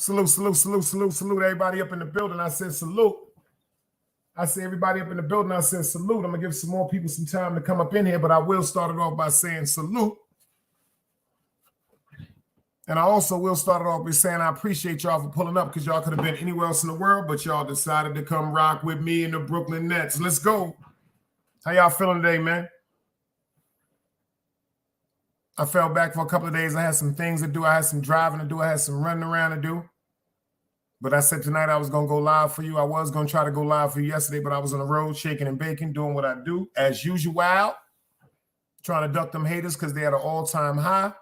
Salute, salute, salute, salute, salute. Everybody up in the building. I said salute. I see everybody up in the building. I said salute. I'm going to give some more people some time to come up in here, but I will start it off by saying salute. And I also will start it off by saying I appreciate y'all for pulling up because y'all could have been anywhere else in the world, but y'all decided to come rock with me and the Brooklyn Nets. Let's go. How y'all feeling today, man? I fell back for a couple of days. I had some things to do. I had some driving to do. I had some running around to do. But I said tonight I was going to go live for you. I was going to try to go live for you yesterday, but I was on the road shaking and baking, doing what I do as usual, trying to duck them haters because they at an all-time high,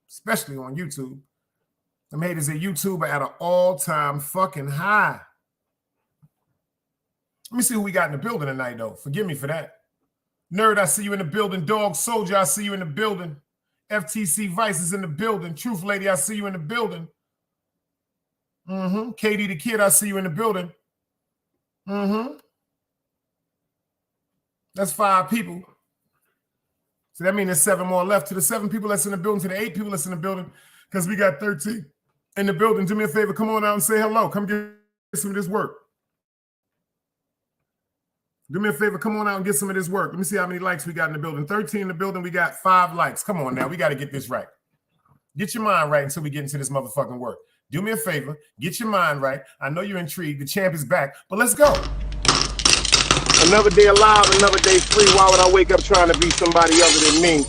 especially on YouTube. Them haters at YouTube are at an all-time fucking high. Let me see who we got in the building tonight, though. Forgive me for that. Nerd, I see you in the building. Dog Soldier, I see you in the building. FTC Vice is in the building. Truth Lady, I see you in the building. Katie the Kid, I see you in the building. That's 5 people. So that means there's 7 more left. To the 7 people that's in the building, to the 8 people that's in the building, because we got 13 in the building. Do me a favor, come on out and say hello. Come get some of this work. Do me a favor, come on out and get some of this work. Let me see how many likes we got in the building. 13 in the building, we got 5 likes. Come on now, we got to get this right. Get your mind right until we get into this motherfucking work. Do me a favor, get your mind right. I know you're intrigued. The champ is back, but let's go. Another day alive, another day free. Why would I wake up trying to be somebody other than me?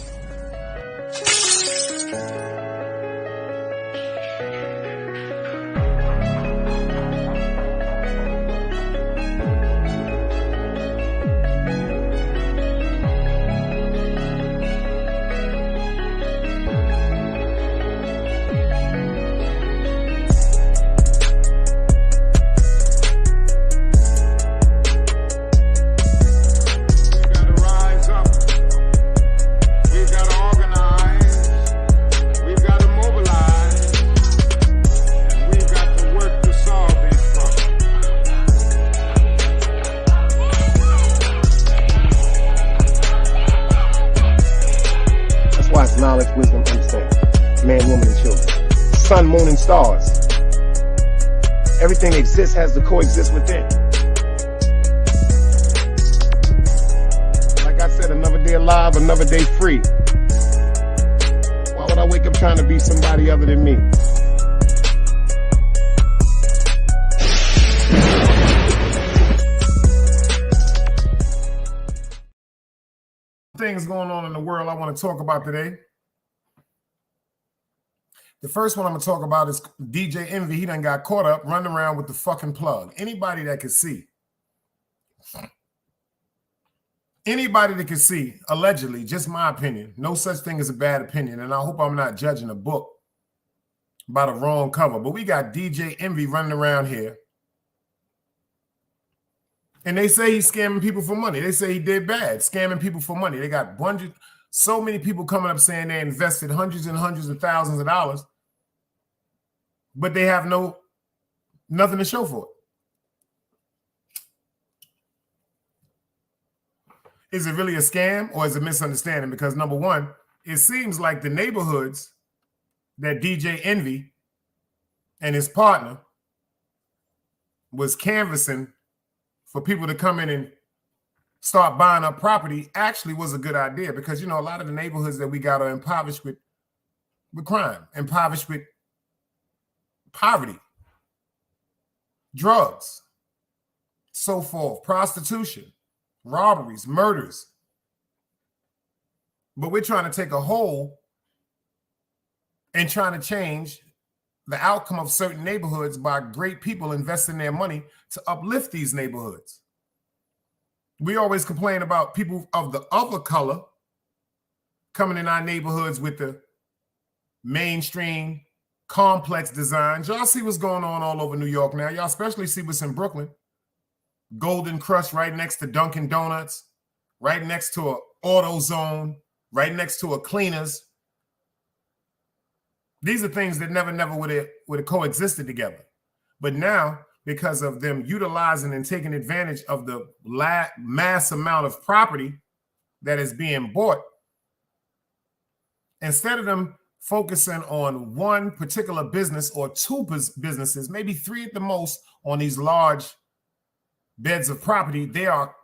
Sun, moon, and stars. Everything exists has to coexist within. Like I said, another day alive, another day free. Why would I wake up trying to be somebody other than me? Things going on in the world I want to talk about today. The first one I'm going to talk about is DJ ENYY. He done got caught up running around with the fucking plug. Anybody that can see. Anybody that can see, allegedly, just my opinion, no such thing as a bad opinion, and I hope I'm not judging a book by the wrong cover, but we got DJ ENYY running around here, and they say he's scamming people for money. They say he did bad, scamming people for money. They got so many people coming up saying they invested hundreds and hundreds of thousands of dollars, but they have nothing to show for it. Is it really a scam or is it a misunderstanding? Because number one, it seems like the neighborhoods that DJ ENYY and his partner was canvassing for people to come in and start buying up property actually was a good idea, because, you know, a lot of the neighborhoods that we got are impoverished with crime, impoverished with poverty, drugs, so forth, prostitution, robberies, murders. But we're trying to take a whole and trying to change the outcome of certain neighborhoods by great people investing their money to uplift these neighborhoods. We always complain about people of the other color coming in our neighborhoods with the mainstream complex designs. Y'all see what's going on all over New York now. Y'all especially see what's in Brooklyn. Golden Crush right next to Dunkin' Donuts, right next to an AutoZone, right next to a Cleaners. These are things that never would have coexisted together. But now, because of them utilizing and taking advantage of the mass amount of property that is being bought, instead of them focusing on one particular business or two businesses, maybe three at the most, on these large beds of property. They are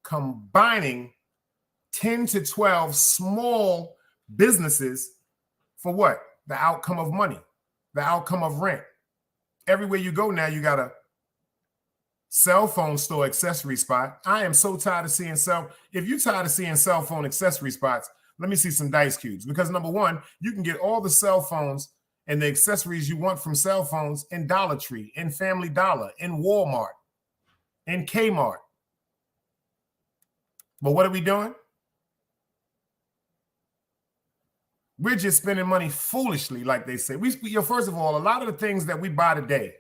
combining 10 to 12 small businesses for what? The outcome of money, the outcome of rent. Everywhere you go now, you got a cell phone store accessory spot. I am so tired of seeing if you're tired of seeing cell phone accessory spots, let me see some dice cubes. Because number one, you can get all the cell phones and the accessories you want from cell phones in Dollar Tree, in Family Dollar, in Walmart, in Kmart. But what are we doing? We're just spending money foolishly, like they say. First of all, a lot of the things that we buy today,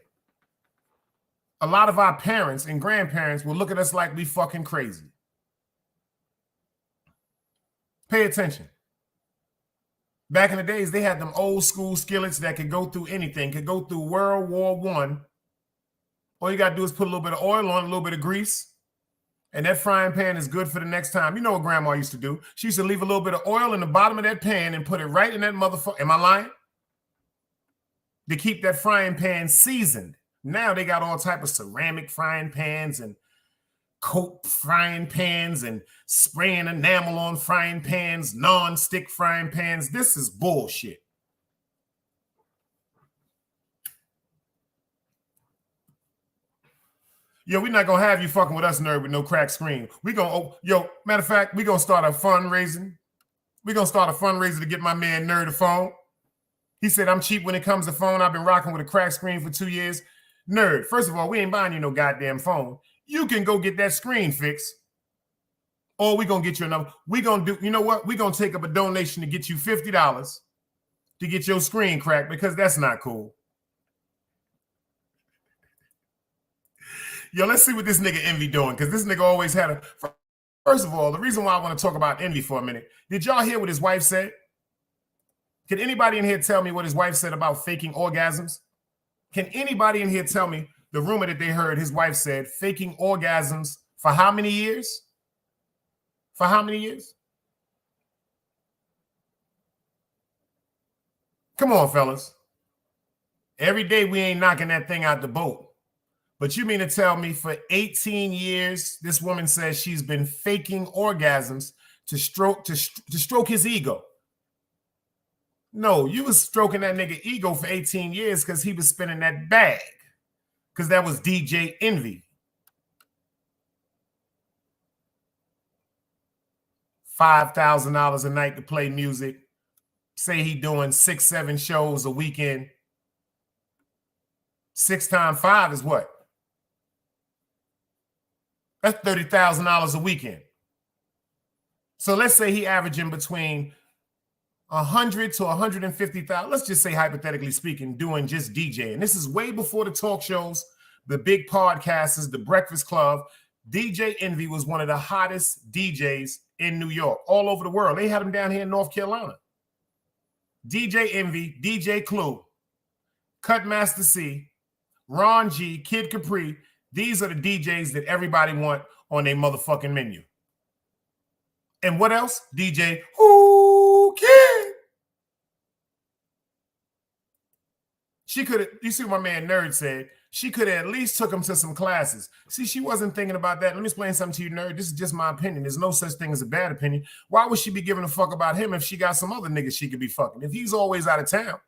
a lot of our parents and grandparents will look at us like we fucking crazy. Pay attention. Back in the days, they had them old school skillets that could go through anything, could go through World War I. All you got to do is put a little bit of oil on, a little bit of grease, and that frying pan is good for the next time. You know what grandma used to do? She used to leave a little bit of oil in the bottom of that pan and put it right in that motherfucker. Am I lying? To keep that frying pan seasoned. Now they got all type of ceramic frying pans and coke frying pans and spraying enamel on frying pans, non-stick frying pans. This is bullshit. Yo, we're not going to have you fucking with us, nerd, with no cracked screen. Matter of fact, we're going to start a fundraising. We're going to start a fundraiser to get my man Nerd a phone. He said, I'm cheap when it comes to phone. I've been rocking with a cracked screen for 2 years. Nerd, first of all, we ain't buying you no goddamn phone. You can go get that screen fixed. Or we're going to get you another. We're going to do, you know what? We're going to take up a donation to get you $50 to get your screen cracked, because that's not cool. Yo, let's see what this nigga Envy doing, because this nigga always had a... First of all, the reason why I want to talk about Envy for a minute, did y'all hear what his wife said? Can anybody in here tell me what his wife said about faking orgasms? Can anybody in here tell me the rumor that they heard his wife said faking orgasms for how many years? For how many years? Come on, fellas. Every day we ain't knocking that thing out the boat. But you mean to tell me for 18 years, this woman says she's been faking orgasms to stroke his ego? No, you was stroking that nigga ego for 18 years because he was spinning that bag. Because that was DJ ENYY. $5,000 a night to play music. Say he doing 6-7 shows a weekend. 6 times 5 is what? That's $30,000 a weekend. So let's say he averaging between 100 to 150,000. Let's just say, hypothetically speaking, doing just DJing. This is way before the talk shows, the big podcasters, the Breakfast Club. DJ ENYY was one of the hottest DJs in New York, all over the world. They had him down here in North Carolina. DJ ENYY, DJ Clue, Cutmaster C, Ron G, Kid Capri. These are the DJs that everybody want on their motherfucking menu. And what else? DJ Who Kid. She could have, you see what my man Nerd said, she could have at least took him to some classes. See, she wasn't thinking about that. Let me explain something to you, Nerd. This is just my opinion. There's no such thing as a bad opinion. Why would she be giving a fuck about him if she got some other niggas she could be fucking? If he's always out of town.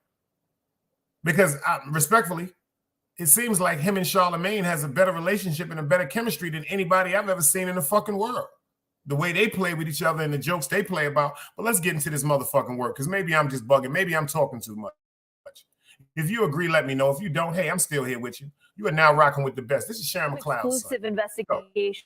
Because respectfully, it seems like him and Charlamagne has a better relationship and a better chemistry than anybody I've ever seen in the fucking world. The way they play with each other and the jokes they play about. But let's get into this motherfucking work, because maybe I'm just bugging. Maybe I'm talking too much. If you agree, let me know. If you don't, hey, I'm still here with you. You are now rocking with the best. This is Sharon McLeod. Exclusive investigation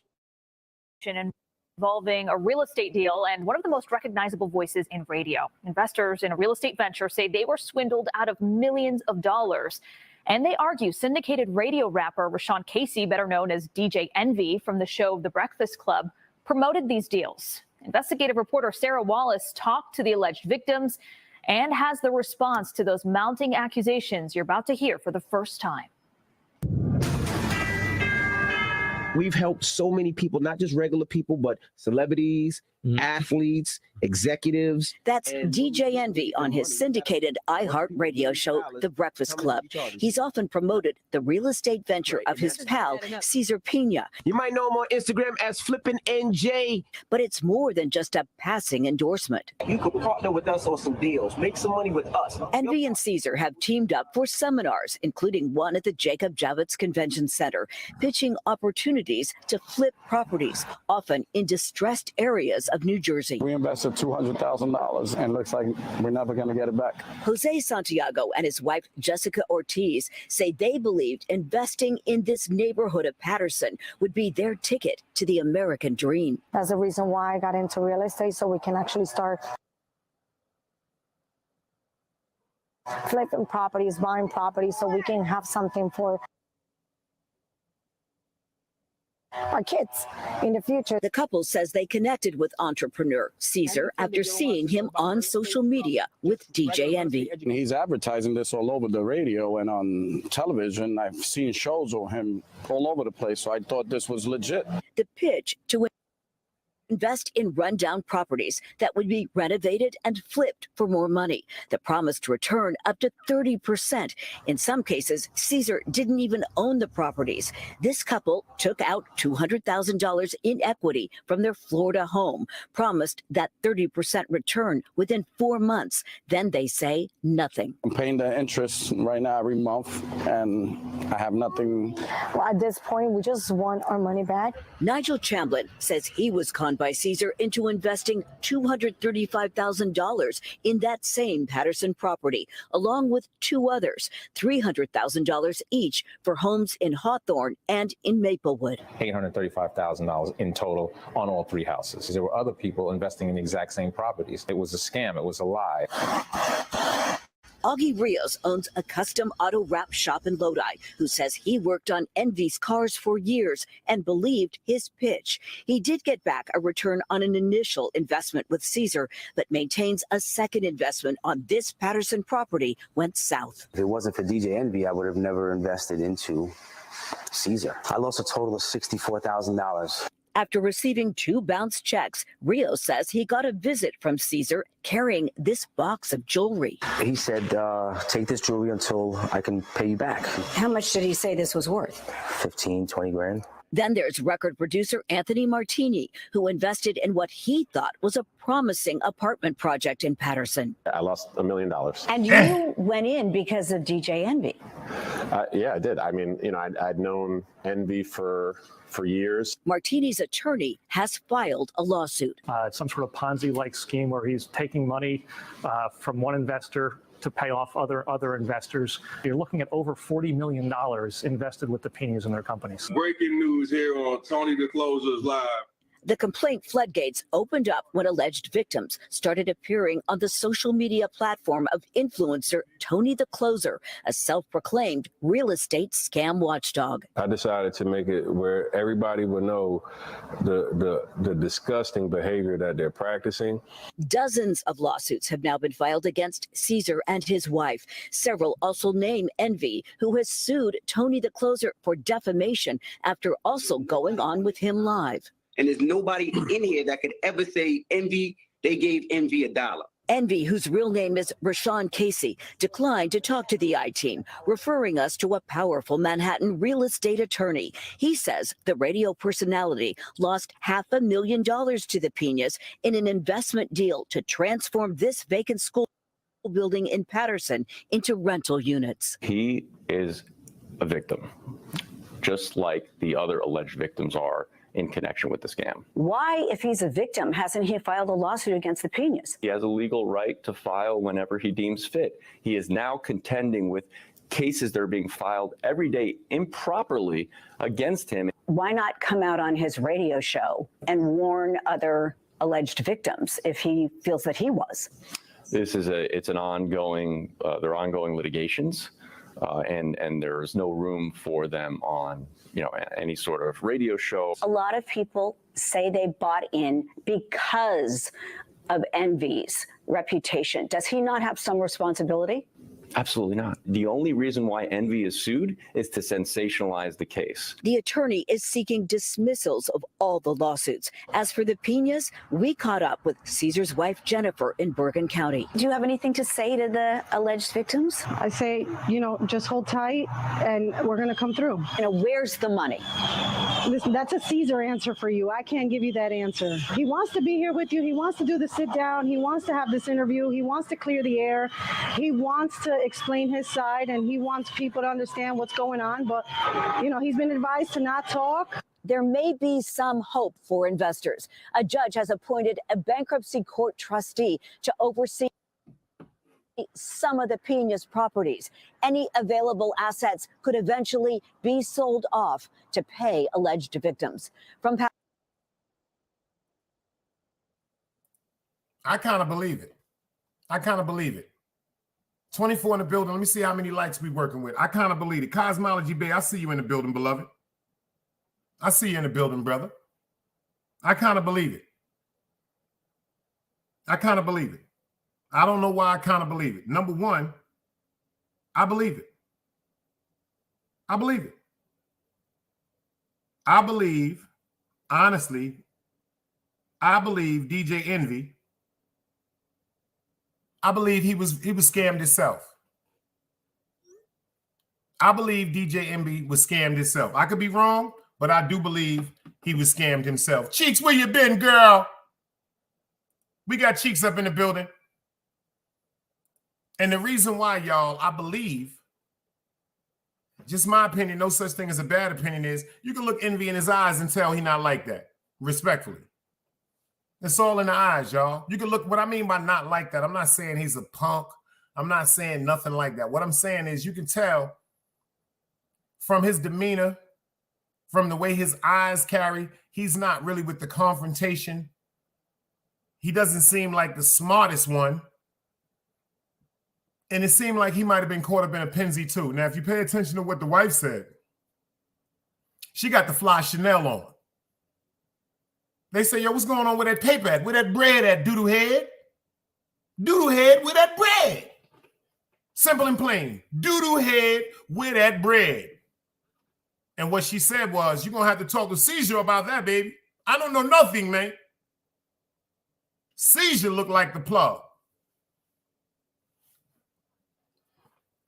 involving a real estate deal and one of the most recognizable voices in radio. Investors in a real estate venture say they were swindled out of millions of dollars. And they argue syndicated radio rapper Rashawn Casey, better known as DJ ENYY from the show The Breakfast Club, promoted these deals. Investigative reporter Sarah Wallace talked to the alleged victims and has the response to those mounting accusations you're about to hear for the first time. We've helped so many people, not just regular people, but celebrities, athletes, executives. That's DJ ENYY on his syndicated iHeart radio show, The Breakfast Club. He's often promoted the real estate venture of his pal, Cesar Pina. You might know him on Instagram as Flippin' NJ. But it's more than just a passing endorsement. You could partner with us on some deals, make some money with us. ENYY and Cesar have teamed up for seminars, including one at the Jacob Javits Convention Center, pitching opportunities to flip properties, often in distressed areas of New Jersey. We invested $200,000 and looks like we're never going to get it back. Jose Santiago and his wife, Jessica Ortiz, say they believed investing in this neighborhood of Patterson would be their ticket to the American dream. That's the reason why I got into real estate, so we can actually start flipping properties, buying properties, so we can have something for our kids in the future. The couple says they connected with entrepreneur Cesar after seeing him on social media with DJ ENYY. He's advertising this all over the radio and on television. I've seen shows of him all over the place, so I thought this was legit. The pitch to invest in rundown properties that would be renovated and flipped for more money. The promised return up to 30%. In some cases, Cesar didn't even own the properties. This couple took out $200,000 in equity from their Florida home, promised that 30% return within 4 months. Then they say nothing. I'm paying the interest right now every month, and I have nothing. Well, at this point, we just want our money back. Nigel Chamblin says he was conned by Cesar into investing $235,000 in that same Patterson property, along with two others, $300,000 each for homes in Hawthorne and in Maplewood. $835,000 in total on all three houses. There were other people investing in the exact same properties. It was a scam. It was a lie. Augie Rios owns a custom auto wrap shop in Lodi, who says he worked on ENVY's cars for years and believed his pitch. He did get back a return on an initial investment with Cesar, but maintains a second investment on this Patterson property went south. If it wasn't for DJ ENYY, I would have never invested into Cesar. I lost a total of $64,000. After receiving 2 bounced checks, Rio says he got a visit from Cesar carrying this box of jewelry. He said, take this jewelry until I can pay you back. How much did he say this was worth? 15, 20 grand. Then there's record producer Anthony Martini, who invested in what he thought was a promising apartment project in Patterson. I lost $1 million. And you went in because of DJ ENYY. Yeah, I did. I mean, you know, I'd known ENVY for years. Martini's attorney has filed a lawsuit. It's some sort of Ponzi-like scheme where he's taking money from one investor to pay off other investors. You're looking at over $40 million invested with the Pinas in their companies. Breaking news here on Tony the Closer's Live. The complaint floodgates opened up when alleged victims started appearing on the social media platform of influencer Tony the Closer, a self-proclaimed real estate scam watchdog. I decided to make it where everybody would know the disgusting behavior that they're practicing. Dozens of lawsuits have now been filed against Cesar and his wife. Several also name ENVY, who has sued Tony the Closer for defamation after also going on with him live. And there's nobody in here that could ever say ENVY, they gave ENVY $1. ENVY, whose real name is Rashawn Casey, declined to talk to the I-Team, referring us to a powerful Manhattan real estate attorney. He says the radio personality lost $500,000 to the Pinas in an investment deal to transform this vacant school building in Patterson into rental units. He is a victim, just like the other alleged victims are in connection with the scam. Why, if he's a victim, hasn't he filed a lawsuit against the Pinas? He has a legal right to file whenever he deems fit. He is now contending with cases that are being filed every day improperly against him. Why not come out on his radio show and warn other alleged victims if he feels that he was? This is they're ongoing litigations. And there's no room for them on, any sort of radio show. A lot of people say they bought in because of ENVY's reputation. Does he not have some responsibility? Absolutely not. The only reason why Envy is sued is to sensationalize the case. The attorney is seeking dismissals of all the lawsuits. As for the Piñas, we caught up with Caesar's wife, Jennifer, in Bergen County. Do you have anything to say to the alleged victims? I say, just hold tight and we're going to come through. Where's the money? Listen, that's a Caesar answer for you. I can't give you that answer. He wants to be here with you. He wants to do the sit down. He wants to have this interview. He wants to clear the air. He wants to explain his side, and he wants people to understand what's going on. But, he's been advised to not talk. There may be some hope for investors. A judge has appointed a bankruptcy court trustee to oversee some of the Piñas' properties. Any available assets could eventually be sold off to pay alleged victims. I kind of believe it. 24 in the building. Let me see how many likes we working with. I kind of believe it. Cosmology Bay, I see you in the building, beloved. I see you in the building, brother. I kind of believe it. I don't know why I kind of believe it. Number one, I believe it. Honestly, I believe DJ Envy. I believe he was scammed himself. I believe DJ Envy was scammed himself. I could be wrong, but I do believe he was scammed himself. Cheeks, where you been, girl? We got Cheeks up in the building. And the reason why, y'all, I believe, just my opinion, no such thing as a bad opinion, is you can look Envy in his eyes and tell he not like that, respectfully. It's all in the eyes, y'all. You can look, what I mean by not like that, I'm not saying he's a punk. I'm not saying nothing like that. What I'm saying is you can tell from his demeanor, from the way his eyes carry, he's not really with the confrontation. He doesn't seem like the smartest one. And it seemed like he might have been caught up in a Penzi too. Now, if you pay attention to what the wife said, she got the fly Chanel on. They say, yo, what's going on with that paper at? Where that bread at, doodoo head? Doodoo head, where that bread? Simple and plain. Doodoo head, where that bread? And what she said was, you're going to have to talk to Caesar about that, baby. I don't know nothing, man. Caesar looked like the plug.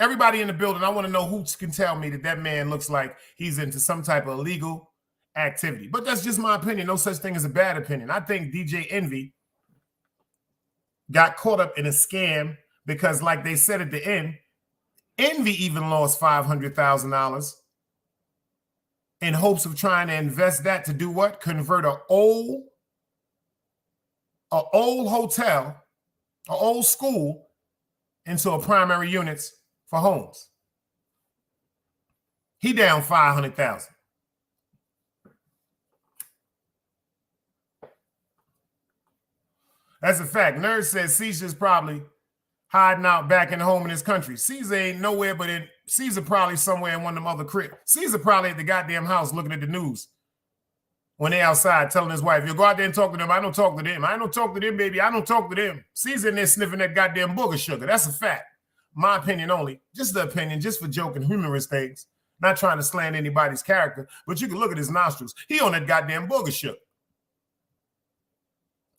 Everybody in the building, I want to know who can tell me that man looks like he's into some type of illegal activity. But that's just my opinion. No such thing as a bad opinion. I think DJ Envy got caught up in a scam because, like they said at the end, Envy even lost $500,000 in hopes of trying to invest that to do what? Convert an old hotel, an old school into a primary units for homes. He down $500,000. That's a fact. Nerd says Caesar's probably hiding out back in home in his country. Caesar ain't nowhere but in Caesar probably somewhere in one of them other cribs. Caesar probably at the goddamn house looking at the news when they outside telling his wife, you go out there and talk to them. I don't talk to them. I don't talk to them, baby. I don't talk to them. Caesar in there sniffing that goddamn booger sugar. That's a fact. My opinion only. Just the opinion, just for joking, humorous things. Not trying to slander anybody's character, but you can look at his nostrils. He on that goddamn booger sugar.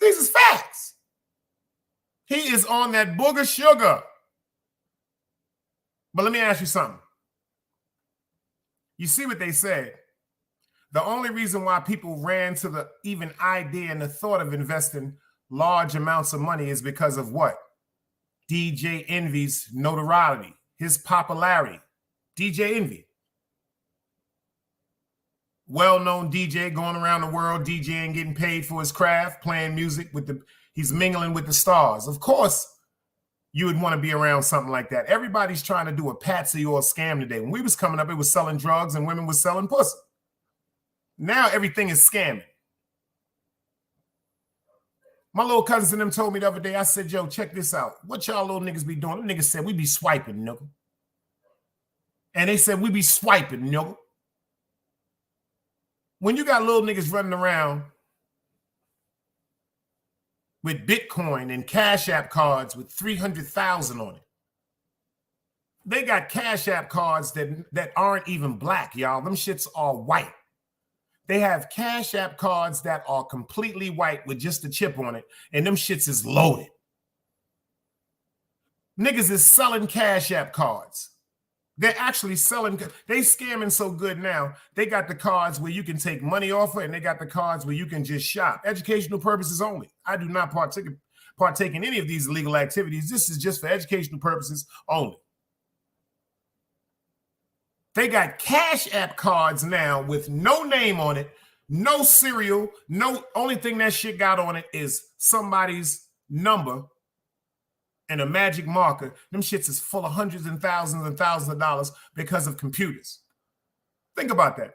These is facts. He is on that booger sugar. But let me ask you something. You see what they said? The only reason why people ran to the even idea and the thought of investing large amounts of money is because of what? DJ Envy's notoriety, his popularity. DJ Envy. Well-known DJ going around the world, DJing, getting paid for his craft, playing music he's mingling with the stars. Of course, you would want to be around something like that. Everybody's trying to do a patsy or a scam today. When we was coming up, it was selling drugs and women was selling pussy. Now everything is scamming. My little cousins and them told me the other day, I said, yo, check this out. What y'all little niggas be doing? Them niggas said, we be swiping, nigga. And they said, we be swiping, nigga. When you got little niggas running around with Bitcoin and Cash App cards with 300,000 on it, They got Cash App cards that aren't even black, y'all. Them shits are white. They have Cash App cards that are completely white with just a chip on it, and them shits is loaded. Niggas is selling Cash App cards. They're actually selling. They scamming so good now. They got the cards where you can take money off it, and they got the cards where you can just shop. Educational purposes only. I do not partake in any of these illegal activities. This is just for educational purposes only. They got Cash App cards now with no name on it, no serial, no, only thing that shit got on it is somebody's number and a magic marker. Them shits is full of hundreds and thousands of dollars because of computers. Think about that.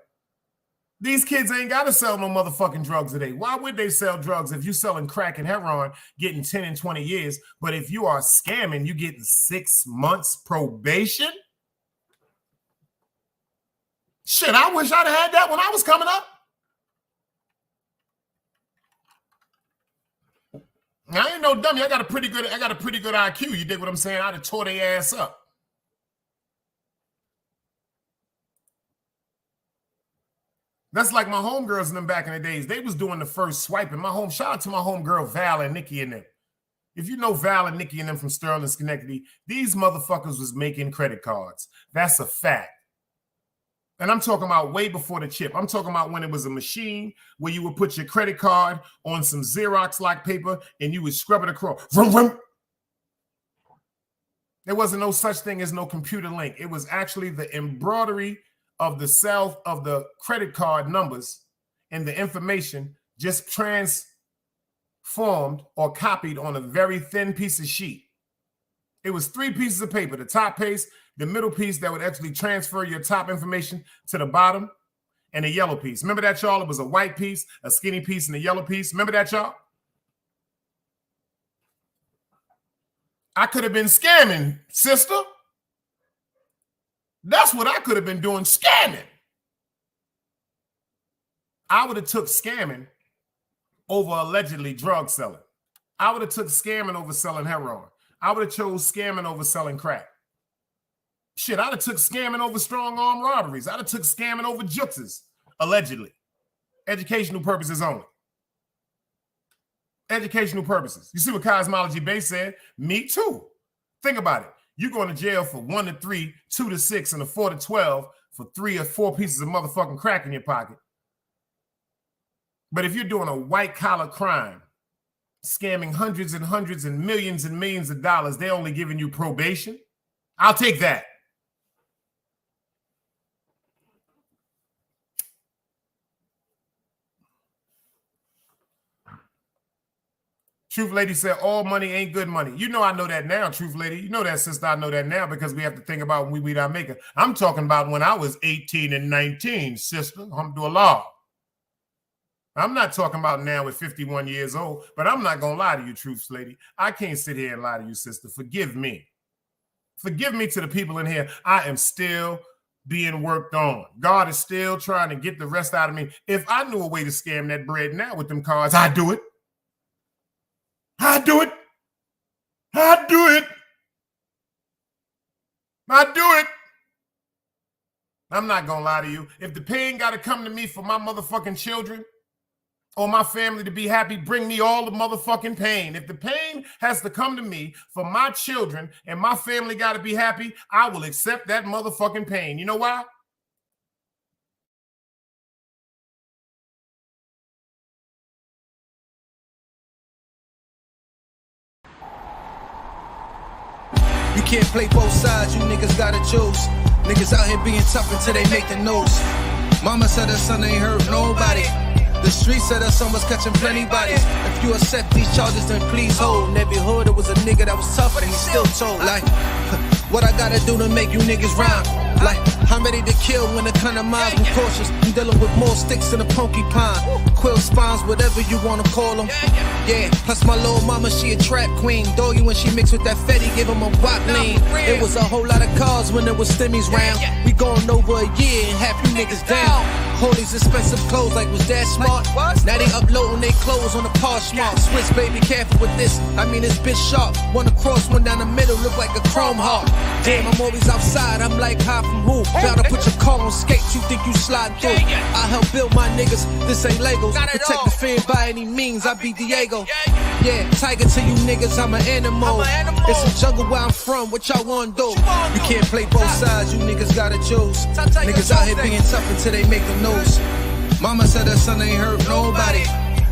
These kids ain't got to sell no motherfucking drugs today. Why would they sell drugs if you selling crack and heroin, getting 10 and 20 years, but if you are scamming, you getting 6 months probation? Shit, I wish I'd have had that when I was coming up. I ain't no dummy. I got a pretty good IQ. You dig what I'm saying? I'd have tore their ass up. That's like my homegirls in them back in the days. They was doing the first swiping. Shout out to my homegirl Val and Nikki and them. If you know Val and Nikki and them from Sterling, Schenectady, these motherfuckers was making credit cards. That's a fact. And I'm talking about way before the chip. I'm talking about when it was a machine where you would put your credit card on some Xerox-like paper and you would scrub it across. Vroom, vroom. There wasn't no such thing as no computer link. It was actually the embroidery of the credit card numbers and the information just transformed or copied on a very thin piece of sheet. It was 3 pieces of paper, the top piece, the middle piece that would actually transfer your top information to the bottom, and a yellow piece. Remember that, y'all? It was a white piece, a skinny piece, and a yellow piece. Remember that, y'all? I could have been scamming, sister. That's what I could have been doing, scamming. I would have took scamming over allegedly drug selling. I would have took scamming over selling heroin. I would have chose scamming over selling crack. Shit, I'd have took scamming over strong arm robberies. I'd have took scamming over juxes, allegedly. Educational purposes only. Educational purposes. You see what Cosmology Base said? Me too. Think about it. You're going to jail for 1 to 3, 2 to 6, and a 4 to 12 for 3 or 4 pieces of motherfucking crack in your pocket. But if you're doing a white collar crime, scamming hundreds and millions of dollars, they're only giving you probation. I'll take that. Truth Lady said, all money ain't good money. You know I know that now, Truth Lady. You know that, sister. I know that now because we have to think about when we meet our maker. I'm talking about when I was 18 and 19, sister. Alhamdulillah. I'm not talking about now at 51 years old, but I'm not going to lie to you, Truth Lady. I can't sit here and lie to you, sister. Forgive me. Forgive me to the people in here. I am still being worked on. God is still trying to get the rest out of me. If I knew a way to scam that bread now with them cards, I'd do it. I'd do it. I'd do it. I'd do it. I'm not going to lie to you. If the pain got to come to me for my motherfucking children or my family to be happy, bring me all the motherfucking pain. If the pain has to come to me for my children and my family got to be happy, I will accept that motherfucking pain. You know why? You can't play both sides, you niggas gotta choose. Niggas out here being tough until they make the news. Mama said her son ain't hurt nobody. The streets said her son was catching plenty bodies. If you accept these charges, then please hold. In every hood, there was a nigga that was tougher and he still told. Like, what I gotta do to make you niggas rhyme? Like, I'm ready to kill when the kind of minds I'm cautious. I'm dealing with more sticks than a porcupine. Quill spines, whatever you wanna call them. Yeah, plus my little mama, she a trap queen. Doggy, when she mixed with that Fetty, give him a wop lean. It was a whole lot of cars when there was stimmies round. We going over a year and half you niggas down. All these expensive clothes, like was that smart? Now they uploading their clothes on the Poshmark. Swiss baby, careful with this. I mean, it's bitch sharp. One across, one down the middle, look like a chrome heart. Damn, I'm always outside. I'm like, high from who? Bout to put your car on skates. You think you slide through? I help build my niggas. This ain't Legos. Protect the fan by any means. I be Diego. Yeah, tiger to you niggas. I'm an animal. It's a jungle where I'm from. What y'all wanna do? You can't play both sides. You niggas gotta choose. Niggas out here being tough until they make the news. Mama said her son ain't hurt nobody.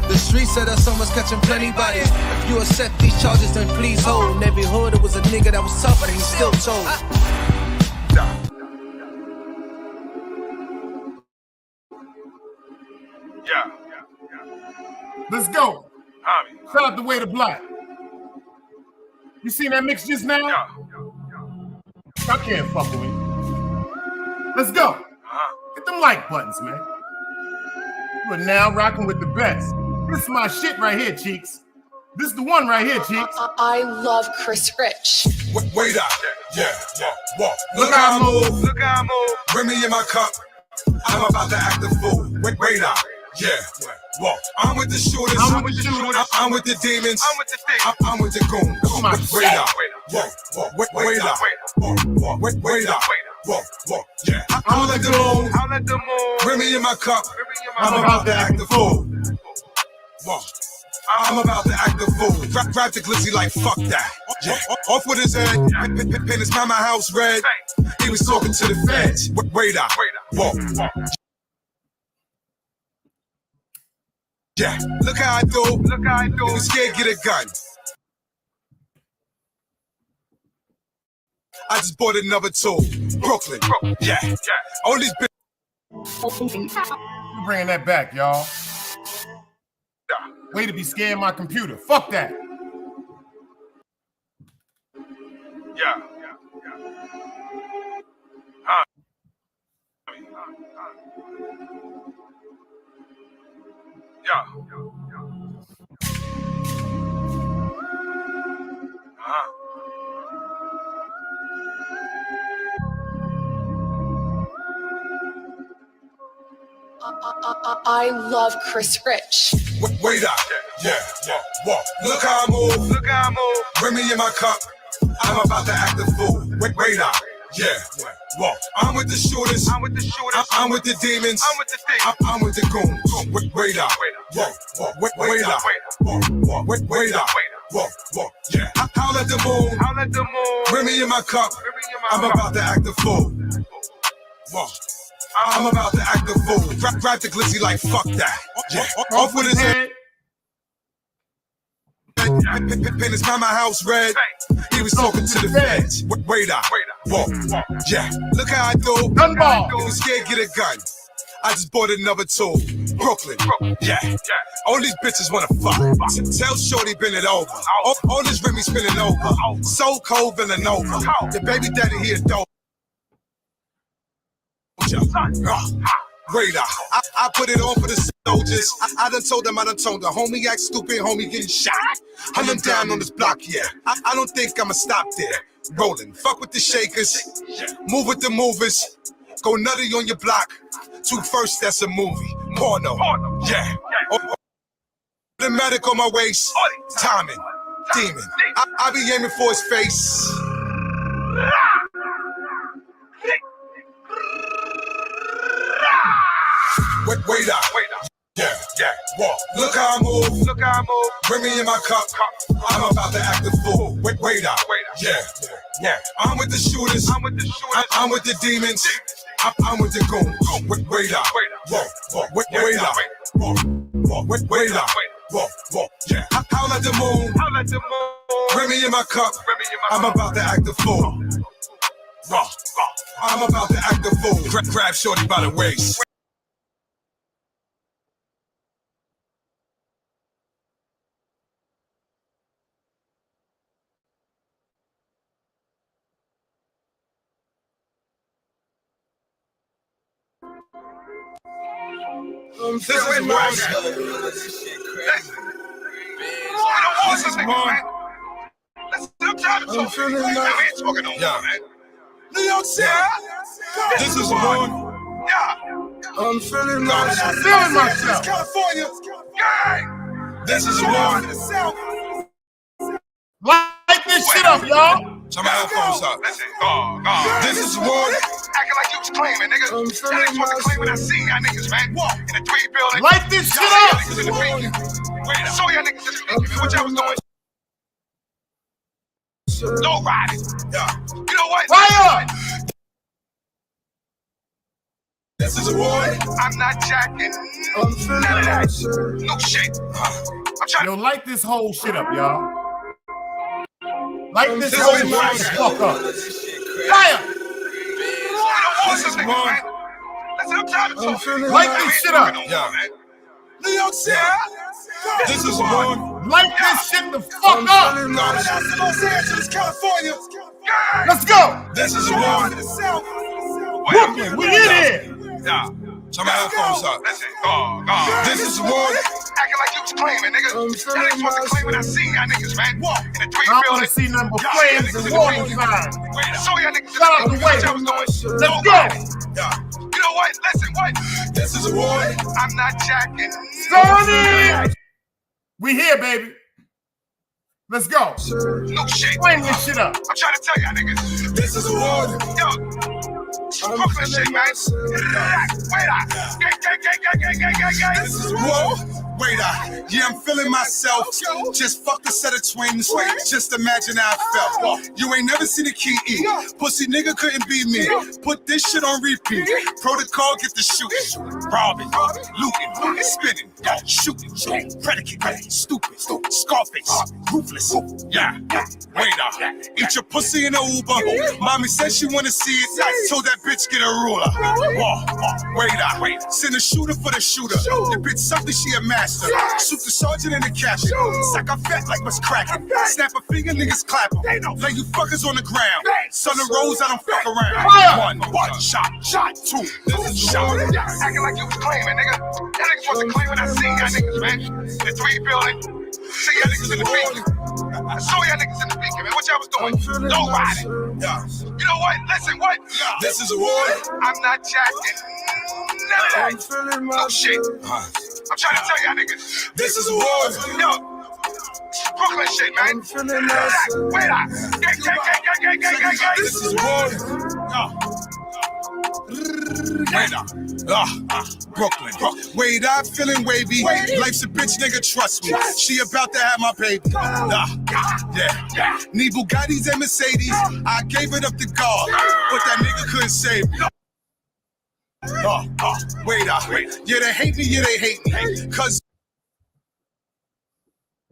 The streets said her son was catching plenty bodies. If you accept these charges, then please hold. In every hood, it was a nigga that was tough, and he still told. Yeah. Let's go. Shout out the way to black. You seen that mix just now? I can't fuck with me. Let's go. Hit them like buttons, man. You are now rocking with the best. This is my shit right here, cheeks. This is the one right here, cheeks. I love Chris Rich. Wait up. Yeah. Walk. Look how I move. Bring me in my cup. I'm about to act a fool. Wait up. Yeah. Walk. I'm with the shooters. I'm with the demons. I'm with the goons. Wait up. Walk. Wait up. Wait up. Walk. Yeah. I'll let them move. Bring me in my cup. I'm about to act a fool. Walk. I'm about to act a fool. Grab the glizzy like fuck that. Yeah. Off with his head. Paint his mama house red. He was talking to the feds. Wait up. Walk. Yeah. Look how I do. If you scared, get a gun. I just bought another tool. Brooklyn. Yeah. All these bitches. You bringing that back, y'all. Way to be scaring my computer. Fuck that. Yeah. I love Chris Rich. Wait up. Yeah. Walk. Look how I move. Bring me in my cup. I'm about to act a fool. Wait up. Yeah. Walk. I'm with the shooters. I'm with the demons. I'm with the goons. Wait up. Walk. Wait up. Wait up. Walk. Yeah. I'll let them move. Bring me in my cup. I'm about to act a fool. Walk. I'm about to act a fool. Grab the glizzy like fuck that. Yeah. Off with his head. Paint his mama house red. He was talking to the feds. Wait up. Walk. Yeah. Look how I do. If you scared, get a gun. I just bought another tool. Brooklyn. Yeah. All these bitches wanna fuck. Tell Shorty bend it over. All this Remy spinning over. So cold, Villanova. The baby daddy here dope. Radar. I put it on for the soldiers. I done told them, the homie act stupid, homie getting shot. I'm down on this block, yeah. I don't think I'ma stop there. Rolling, fuck with the shakers, move with the movers, go nutty on your block. 2 first, that's a movie. Porno, yeah. The medic on my waist, timing, demon. I be aiming for his face. Wait up. Yeah. Walk. Look how I move. Bring me in my cup. I'm about to act a fool. Wait up. Yeah. I'm with the shooters. I'm with the demons. I'm with the goons. Wait up. Wait up. Wait up. Walk. Yeah. I'll let them move. Bring me in my cup. I'm about to act a fool. I'm about to act a fool. Grab Shorty by the waist. This is Mark. I'm feeling like New York City. This is one. I'm feeling myself. Feeling myself. California. This is war. Light this shit up, y'all. Turn my headphones up. This is war. Acting like you was claiming, nigga. Y'all niggas wasn't claiming. I seen y'all niggas, man. In the 3 building. Light this shit up. Niggas in the beacon. I saw y'all niggas in the beacon, man. What y'all was doing? Nobody. You know what? Fire! This is a war. I'm not jacking none of that. No shit. I'm trying to light this whole shit up, y'all. Light this whole shit the fuck up. Fire! Light this shit up. New York City. This is war. Light this shit the fuck up. Los Angeles, California. Let's go. This is war. Brooklyn, we in here. Turn my headphones up. This is war. Acting like you was claiming, nigga. Y'all niggas wasn't claiming. I seen y'all niggas, man. In the 3 I building. wanna see nothing but flames and warning signs. I saw y'all niggas. Shout out the way. What y'all was doing? Let's go. You know what? Listen, what? This is a war. I'm not jacking. Sony! We here, baby. Let's go. No shit. Flame this shit up. I'm trying to tell y'all niggas. This is a war. Yo. Brooklyn shit, man. Wait up. Gang. This is war. Wait up. Yeah, I'm feeling myself. Just fucked a set of twins. Just imagine how I felt. You ain't never seen a key E. Pussy nigga couldn't be me. Put this shit on repeat. Protocol, get the shooting. Robbing, looting, spinning, shooting, predicate, stupid, Scarface, ruthless. Yeah, wait up. Eat your pussy in a Uber. Mommy said she wanna see it. Told that bitch get a ruler. Wait up. Send a shooter for the shooter. The bitch something she a master. Shoot the sergeant in the caption. Sack a fat like what's cracking. Snap a finger, niggas clap 'em. Lay you fuckers on the ground. Son of Rose, I don't fuck around. One shot, two. This is shot. Acting like you was claiming, nigga. Y'all niggas wasn't claiming. I seen y'all niggas, man. In the 3 building. See y'all niggas in the beacon. I saw y'all niggas in the beacon, man. What y'all was doing? Nobody. You know what? Listen, what? This is a war. I'm not jacking none of that. No shit. I'm trying to tell y'all niggas. This is a war. Yo. Brooklyn shit, man. Wait up. Gang. This is war. Brooklyn. Wait, I'm feeling wavy. Life's a bitch, nigga, trust me. She about to have my baby. Yeah. Need Bugattis and Mercedes. I gave it up to God, but that nigga couldn't save me. Wait. Yeah, they hate me. Cause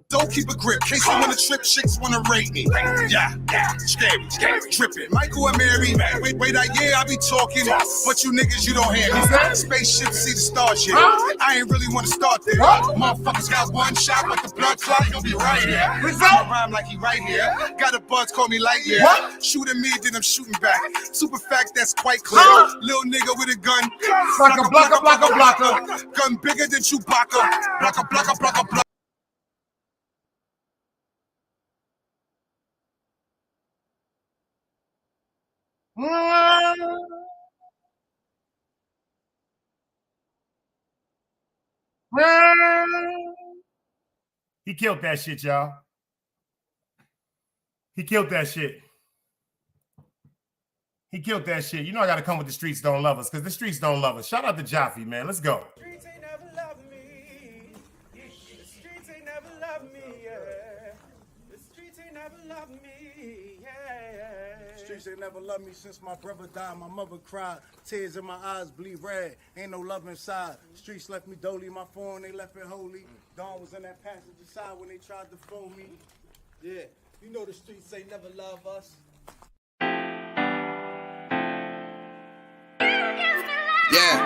don't keep a grip. Case I wanna trip, chicks wanna rate me. Yeah. Scary. Drippin'. Michael and Mary. Wait, yeah, I be talking. But you niggas, you don't hear me. Spaceship, see the star shit. I ain't really wanna start there. Motherfuckers got one shot, but the blood clot, he'll be right here. Rhyme like he right here. Got a buzz, call me Lightyear. Shooting me, then I'm shooting back. Super fact, that's quite clear. Little nigga with a gun. Blocker. Gun bigger than Chewbacca. Blocker. He killed that shit, y'all. He killed that shit. You know I gotta come with the streets don't love us, because the streets don't love us. Shout out to Jaffe, man. Let's go. The streets ain't never loved me. The streets ain't never loved me, yeah. The streets ain't never loved me, yeah. Streets ain't never loved me since my brother died. My mother cried. Tears in my eyes bleed red. Ain't no love inside. Streets left me dolly. My phone, they left it holy. Dawn was in that passenger side when they tried to phone me. Yeah, you know the streets ain't never love us. Yeah.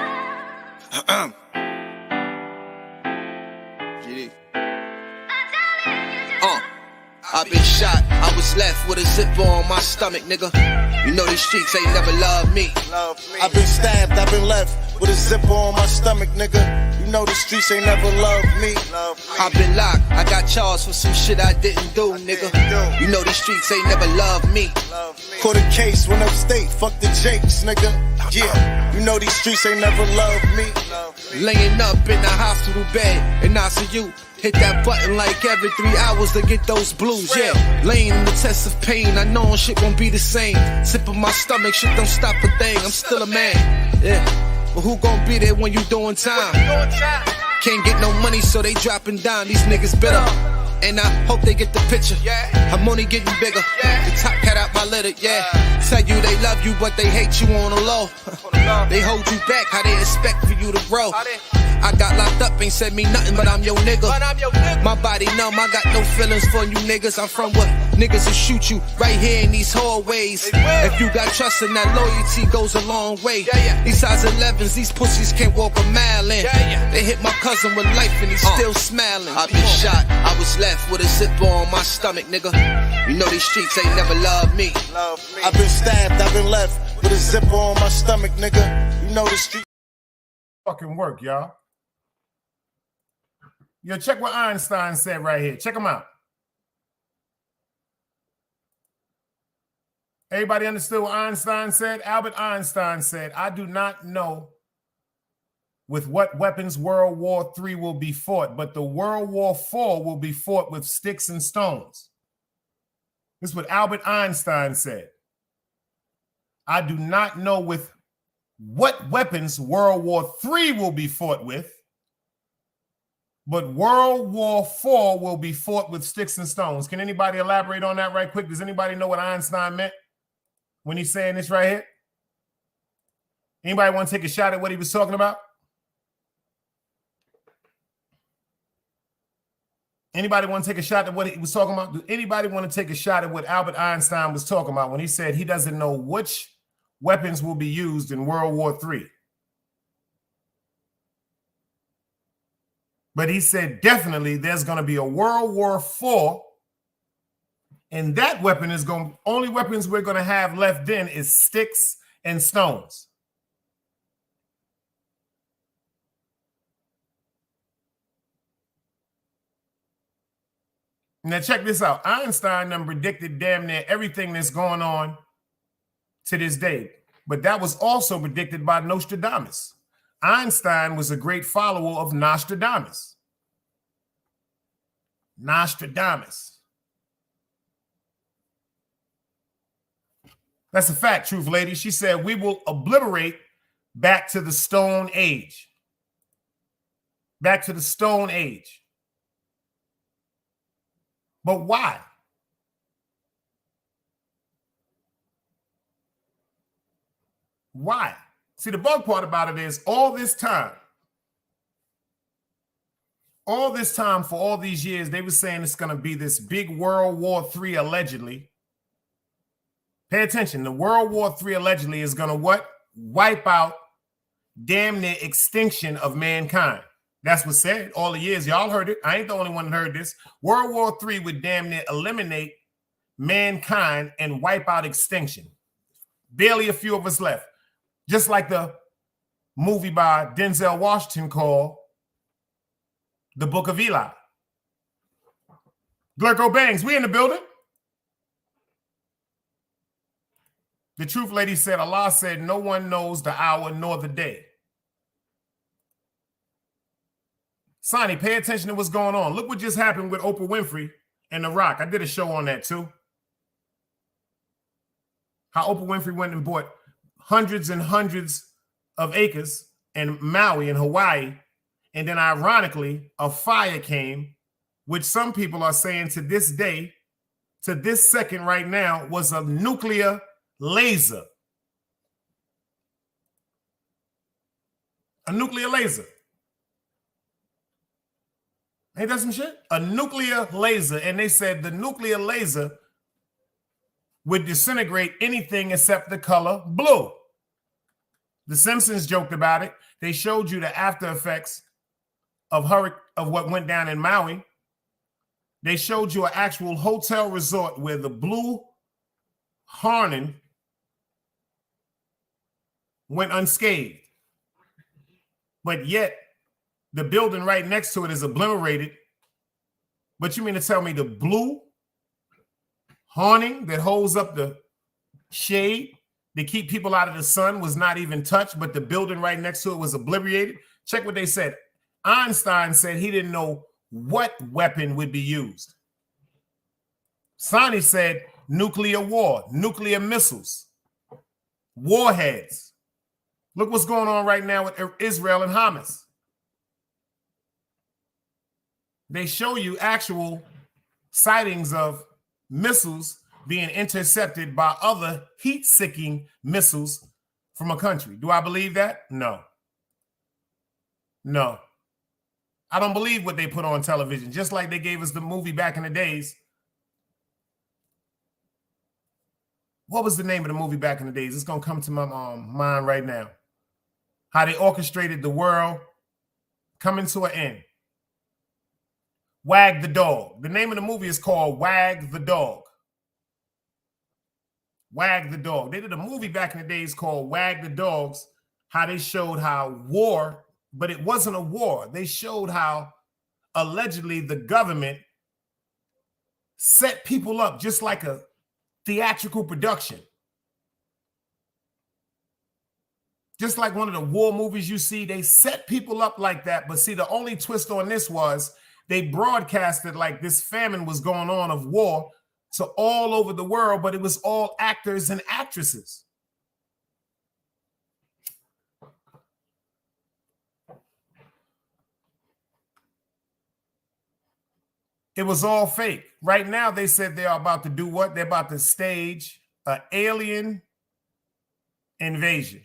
GD. I've been shot, I was left with a zipper on my stomach, nigga. You know these streets ain't never loved me. I've been stabbed, I've been left with a zipper on my stomach, nigga. You You know the streets ain't never loved me. I've been locked, I got charged for some shit I didn't do, nigga. You know these streets ain't never loved me. Caught a case, went upstate, fuck the Jakes, nigga. Yeah, you know these streets ain't never loved me. Laying up in the hospital bed in ICU. Hit that button like every 3 hours to get those blues, yeah. Laying in the test of pain, I know shit won't be the same. Sipping my stomach, shit don't stop a thing, I'm still a man, yeah. But who gon' be there when you doing time? Can't get no money, so they dropping down, these niggas bitter. And I hope they get the picture. I'm only getting bigger. The top cat out my litter, yeah. Tell you they love you, but they hate you on the low. They hold you back, how they expect for you to grow. I got locked up, ain't said me nothing, but I'm your nigga. My body numb, I got no feelings for you niggas. I'm from what niggas will shoot you right here in these hallways. If you got trust in that loyalty goes a long way. These size 11s, these pussies can't walk a mile in. They hit my cousin with life and he's still smiling. I've been shot, I was left with a zipper on my stomach, nigga. You know these streets ain't never loved me. I've been stabbed, I've been left with a zipper on my stomach, nigga. You know the streets fucking work, y'all. Yo, check what Einstein said right here. Check him out. Everybody understood what Einstein said? Albert Einstein said, I do not know with what weapons World War III will be fought, but the World War IV will be fought with sticks and stones. This is what Albert Einstein said. I do not know with what weapons World War III will be fought with, but World War IV will be fought with sticks and stones. Can anybody elaborate on that right quick? Does anybody know what Einstein meant when he's saying this right here? Anybody want to take a shot at what he was talking about? Anybody want to take a shot at what he was talking about? Do anybody want to take a shot at what Albert Einstein was talking about when he said he doesn't know which weapons will be used in World War III? But he said definitely there's going to be a World War IV, and that weapon is going, only weapons we're going to have left then is sticks and stones. Now check this out. Einstein done predicted damn near everything that's going on to this day, but that was also predicted by Nostradamus. Einstein was a great follower of Nostradamus. Nostradamus. That's a fact, truth lady. She said, we will obliterate back to the Stone Age. Back to the Stone Age. But why? Why? See, the bug part about it is all this time for all these years, they were saying it's going to be this big World War III allegedly. Pay attention. The World War III allegedly is going to what? Wipe out damn near extinction of mankind. That's what's said all the years. Y'all heard it. I ain't the only one that heard this. World War III would damn near eliminate mankind and wipe out extinction. Barely a few of us left. Just like the movie by Denzel Washington called The Book of Eli. Glurko Bangs, we in the building. The truth lady said, Allah said, no one knows the hour nor the day. Sonny, pay attention to what's going on. Look what just happened with Oprah Winfrey and The Rock. I did a show on that too. How Oprah Winfrey went and bought hundreds and hundreds of acres in Maui in Hawaii. And then ironically, a fire came, which some people are saying to this day, to this second right now, was a nuclear laser. A nuclear laser. Ain't that some shit? A nuclear laser. And they said the nuclear laser would disintegrate anything except the color blue. The Simpsons joked about it. They showed you the after effects of what went down in Maui. They showed you an actual hotel resort where the blue Harnan went unscathed. But yet, The building right next to it is obliterated. But you mean to tell me the blue awning that holds up the shade to keep people out of the sun was not even touched, but the building right next to it was obliterated? Check what they said. Einstein said he didn't know what weapon would be used. Sonny said nuclear war, nuclear missiles, warheads. Look what's going on right now with Israel and Hamas. They show you actual sightings of missiles being intercepted by other heat-seeking missiles from a country. Do I believe that? No. No. I don't believe what they put on television, just like they gave us the movie back in the days. What was the name of the movie back in the days? It's going to come to my mind right now. How they orchestrated the world coming to an end. Wag the Dog. The name of the movie is called Wag the Dog. Wag the Dog. They did a movie back in the days called Wag the Dogs, how they showed how war, but it wasn't a war. They showed how allegedly the government set people up just like a theatrical production. Just like one of the war movies you see, they set people up like that. But see, the only twist on this was they broadcasted like this famine was going on of war to all over the world, but it was all actors and actresses. It was all fake. Right now, they said they are about to do what? They're about to stage an alien invasion.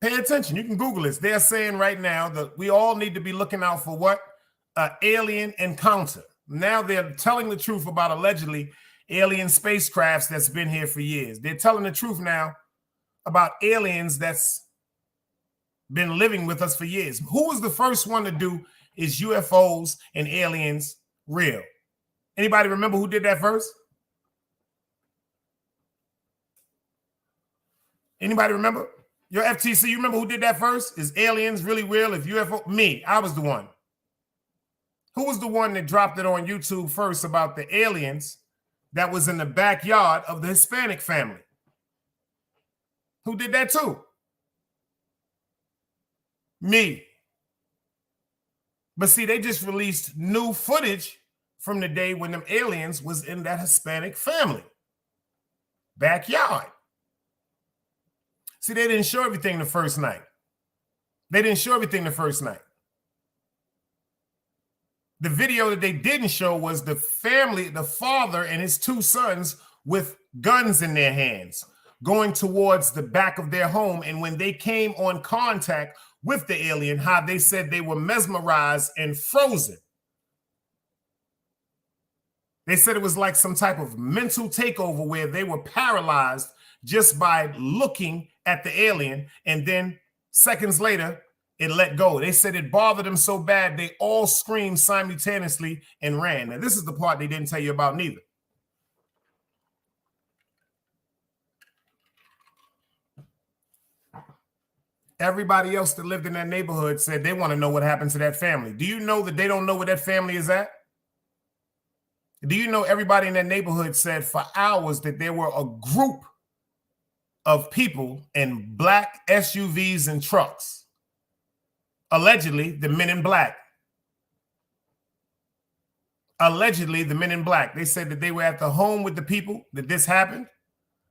Pay attention. You can Google this. They're saying right now that we all need to be looking out for what? An alien encounter. Now they're telling the truth about allegedly alien spacecrafts that's been here for years. They're telling the truth now about aliens that's been living with us for years. Who was the first one to do is UFOs and aliens real? Anybody remember who did that first? Anybody remember? Your FTC, you remember who did that first? Is aliens really real? If UFO, me, I was the one. Who was the one that dropped it on YouTube first about the aliens that was in the backyard of the Hispanic family? Who did that too? Me. But see, they just released new footage from the day when them aliens was in that Hispanic family backyard. See, they didn't show everything the first night. They didn't show everything the first night. The video that they didn't show was the family, the father and his two sons with guns in their hands going towards the back of their home. And when they came on contact with the alien, how they said they were mesmerized and frozen. They said it was like some type of mental takeover where they were paralyzed just by looking at the alien, and then seconds later, it let go. They said it bothered them so bad, they all screamed simultaneously and ran. Now, this is the part they didn't tell you about neither. Everybody else that lived in that neighborhood said they want to know what happened to that family. Do you know that they don't know where that family is at? Do you know everybody in that neighborhood said for hours that there were a group of people in black SUVs and trucks? Allegedly, the men in black. Allegedly, the men in black. They said that they were at the home with the people that this happened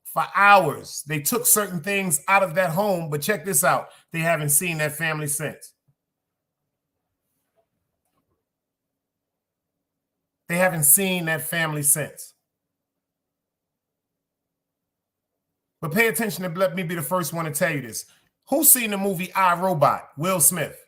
for hours. They took certain things out of that home, but check this out. They haven't seen that family since. They haven't seen that family since. But pay attention and let me be the first one to tell you this. Who's seen the movie I, Robot? Will Smith.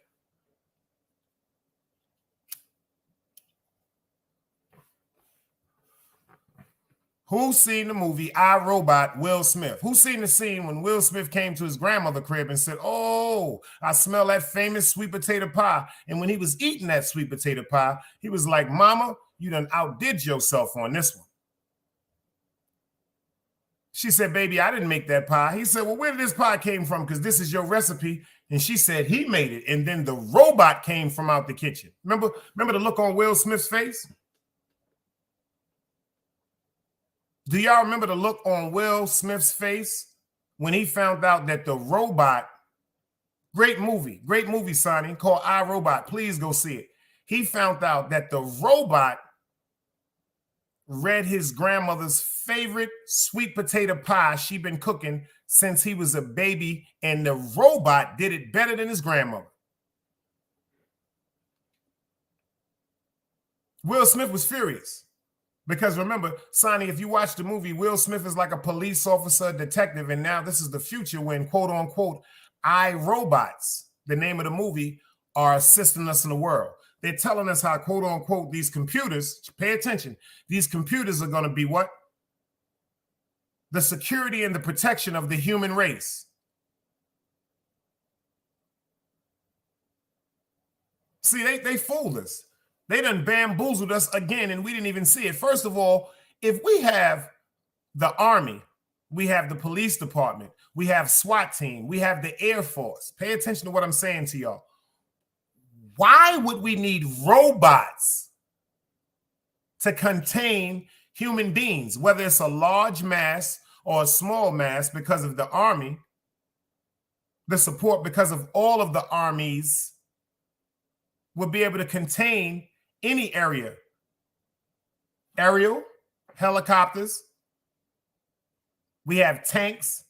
Who's seen the movie I, Robot? Will Smith. Who's seen the scene when Will Smith came to his grandmother's crib and said, "Oh, I smell that famous sweet potato pie." And when he was eating that sweet potato pie, he was like, "Mama, you done outdid yourself on this one." She said, "Baby, I didn't make that pie." He said, "Well, where did this pie came from? Because this is your recipe." And she said he made it. And then the robot came from out the kitchen. Remember the look on Will Smith's face? Do y'all remember the look on Will Smith's face when he found out that the robot, great movie, Sonny, called I, Robot. Please go see it. He found out that the robot read his grandmother's favorite sweet potato pie she'd been cooking since he was a baby, and the robot did it better than his grandmother. Will Smith was furious because remember, Sonny, if you watch the movie, Will Smith is like a police officer, detective, and now this is the future when, quote unquote, iRobots, the name of the movie, are assisting us in the world. They're telling us how, quote unquote, these computers, pay attention, these computers are going to be what? The security and the protection of the human race. See, they fooled us. They done bamboozled us again, and we didn't even see it. First of all, if we have the Army, we have the police department, we have SWAT team, we have the Air Force. Pay attention to what I'm saying to y'all. Why would we need robots to contain human beings, whether it's a large mass or a small mass, because of the Army, the support because of all of the armies would be able to contain any area. Aerial, helicopters, we have tanks,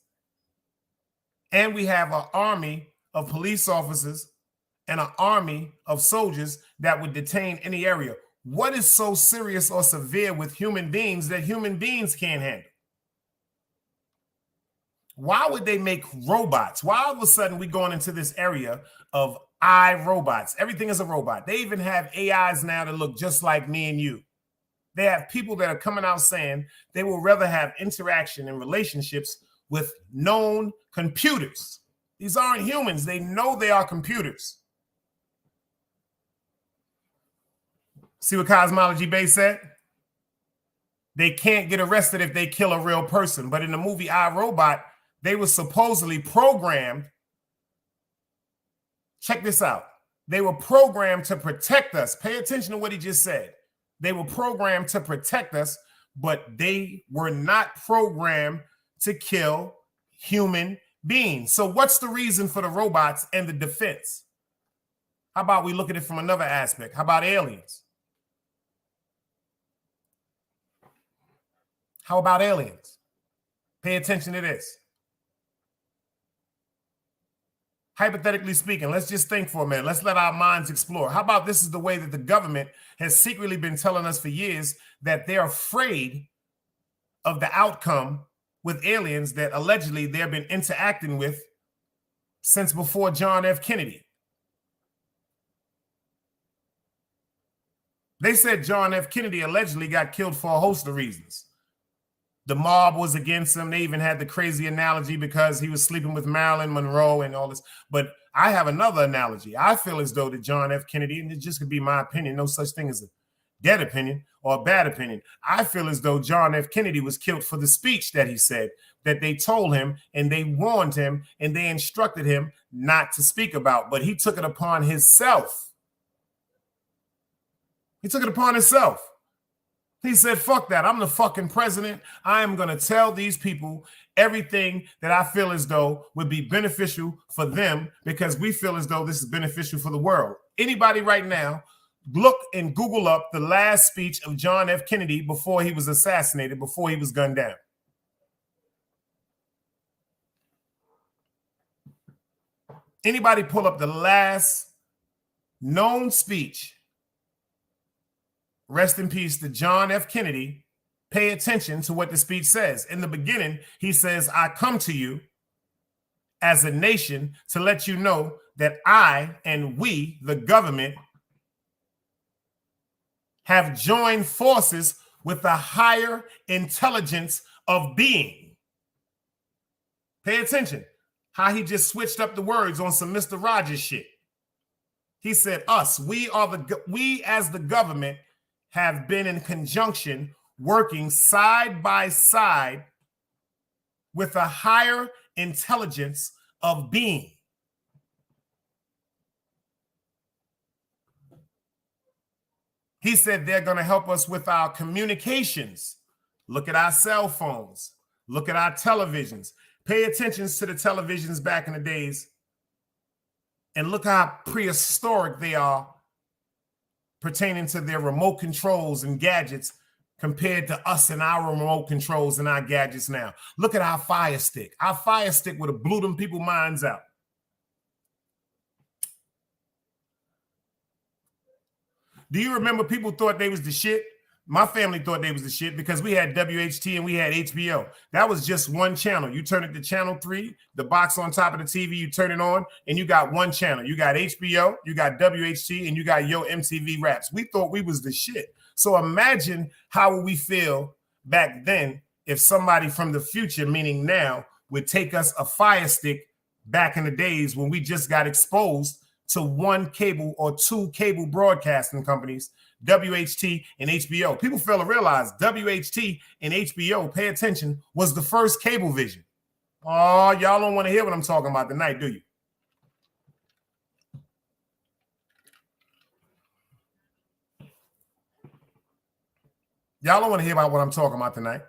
and we have an army of police officers and an army of soldiers that would detain any area. What is so serious or severe with human beings that human beings can't handle? Why would they make robots? Why all of a sudden we going into this area of iRobots? Everything is a robot. They even have AIs now that look just like me and you. They have people that are coming out saying they will rather have interaction and relationships with known computers. These aren't humans. They know they are computers. See what Cosmology Bay said? They can't get arrested if they kill a real person. But in the movie iRobot, they were supposedly programmed. Check this out. They were programmed to protect us. Pay attention to what he just said. They were programmed to protect us, but they were not programmed to kill human beings. So what's the reason for the robots and the defense? How about we look at it from another aspect? How about aliens? How about aliens? Pay attention to this. Hypothetically speaking, let's just think for a minute. Let's let our minds explore. How about this is the way that the government has secretly been telling us for years that they're afraid of the outcome with aliens that allegedly they've been interacting with since before John F. Kennedy. They said John F. Kennedy allegedly got killed for a host of reasons. The mob was against him. They even had the crazy analogy because he was sleeping with Marilyn Monroe and all this. But I have another analogy. I feel as though that John F. Kennedy, and it just could be my opinion, no such thing as a dead opinion or a bad opinion. I feel as though John F. Kennedy was killed for the speech that he said, that they told him and they warned him and they instructed him not to speak about. But he took it upon himself. He took it upon himself. He said, fuck that. I'm the fucking president. I am going to tell these people everything that I feel as though would be beneficial for them because we feel as though this is beneficial for the world. Anybody right now, look and Google up the last speech of John F. Kennedy before he was assassinated, before he was gunned down. Anybody pull up the last known speech? Rest in peace to John F. Kennedy. Pay attention to what the speech says. In the beginning, he says, I come to you as a nation to let you know that I and we, the government, have joined forces with the higher intelligence of being. Pay attention. How he just switched up the words on some Mr. Rogers shit. He said, us, we as the government have been in conjunction working side by side with a higher intelligence of being. He said they're going to help us with our communications. Look at our cell phones. Look at our televisions. Pay attention to the televisions back in the days and look how prehistoric they are pertaining to their remote controls and gadgets compared to us and our remote controls and our gadgets now. Look at our Fire Stick. Our Fire Stick would have blew them people's minds out. Do you remember people thought they was the shit? My family thought they was the shit because we had WHT and we had HBO. That was just one channel. You turn it to channel 3, the box on top of the TV, you turn it on, and you got one channel. You got HBO, you got WHT, and you got Yo MTV Raps. We thought we was the shit. So imagine how would we feel back then if somebody from the future, meaning now, would take us a Fire Stick back in the days when we just got exposed to one cable or two cable broadcasting companies, WHT and HBO. People fail to realize WHT and HBO, pay attention, was the first cable vision. Oh, y'all don't want to hear what I'm talking about tonight, do you? Y'all don't want to hear about what I'm talking about tonight.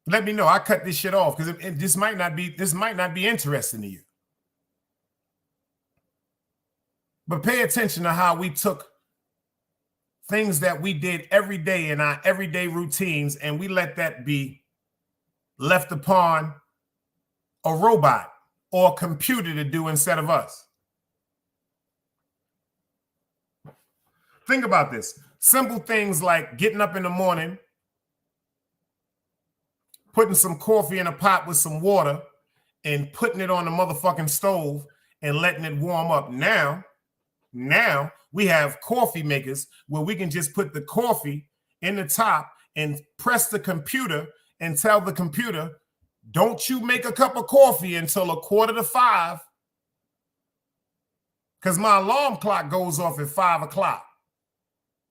Let me know. I cut this shit off because this might not be interesting to you. But pay attention to how we took things that we did every day in our everyday routines and we let that be left upon a robot or a computer to do instead of us. Think about this. Simple things like getting up in the morning, putting some coffee in a pot with some water and putting it on the motherfucking stove and letting it warm up. Now we have coffee makers where we can just put the coffee in the top and press the computer and tell the computer, don't you make a cup of coffee until 4:45 because my alarm clock goes off at 5 o'clock.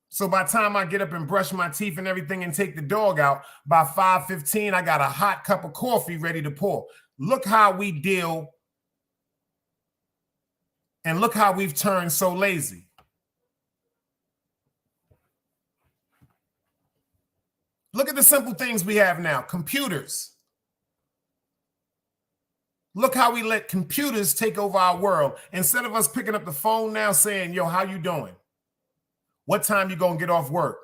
So by the time I get up and brush my teeth and everything and take the dog out, by 5:15, I got a hot cup of coffee ready to pour. Look how we deal. And look how we've turned so lazy. Look at the simple things we have now. Computers. Look how we let computers take over our world. Instead of us picking up the phone now saying, yo, how you doing? What time you gonna get off work?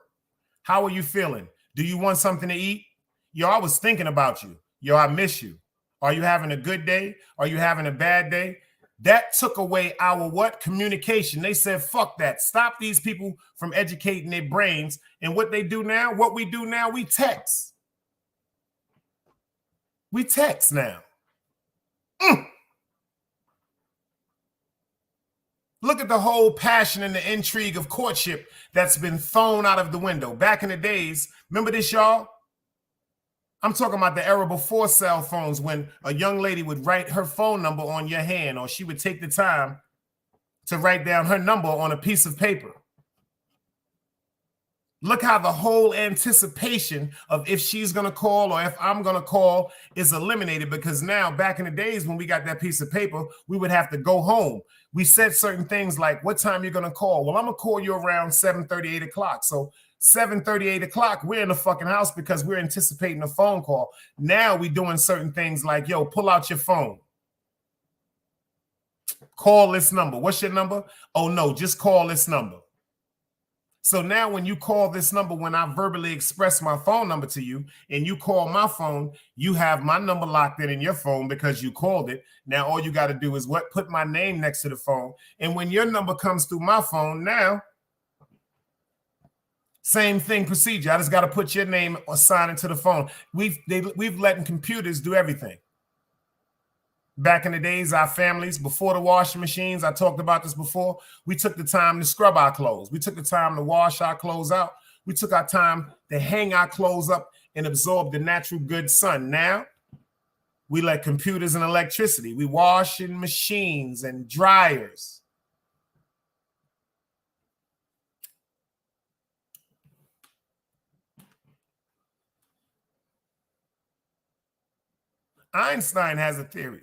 How are you feeling? Do you want something to eat? Yo, I was thinking about you. Yo, I miss you. Are you having a good day? Are you having a bad day? That took away our what? Communication. They said, fuck that. Stop these people from educating their brains. And what they do now, what we do now, we text. We text now. Look at the whole passion and the intrigue of courtship that's been thrown out of the window. Back in the days, remember this, y'all? I'm talking about the era before cell phones when a young lady would write her phone number on your hand or she would take the time to write down her number on a piece of paper. Look how the whole anticipation of if she's going to call or if I'm going to call is eliminated because now back in the days when we got that piece of paper, we would have to go home. We said certain things like what time you're going to call. Well, I'm going to call you around 7:30, 8 o'clock. So 7:30, 8 o'clock, we're in the fucking house because we're anticipating a phone call. Now we doing certain things like, yo, pull out your phone. Call this number. What's your number? Oh, no, just call this number. So now when you call this number, when I verbally express my phone number to you and you call my phone, you have my number locked in your phone because you called it. Now all you got to do is what? Put my name next to the phone. And when your number comes through my phone now, same thing procedure. I just got to put your name or sign it to the phone. We've letting computers do everything. Back in the days, our families, before the washing machines, I talked about this before, we took the time to scrub our clothes. We took the time to wash our clothes out. We took our time to hang our clothes up and absorb the natural good sun. Now, we let computers and electricity. We washing machines and dryers. Einstein has a theory.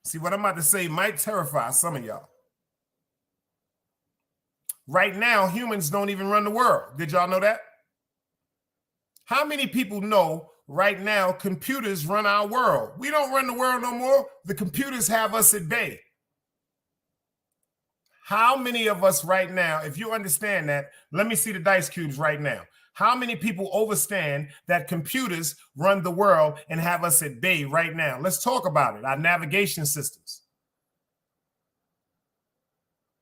See, what I'm about to say might terrify some of y'all. Right now, humans don't even run the world. Did y'all know that? How many people know right now computers run our world? We don't run the world no more. The computers have us at bay. How many of us right now, if you understand that, let me see the dice cubes right now. How many people understand that computers run the world and have us at bay right now? Let's talk about it. Our navigation systems.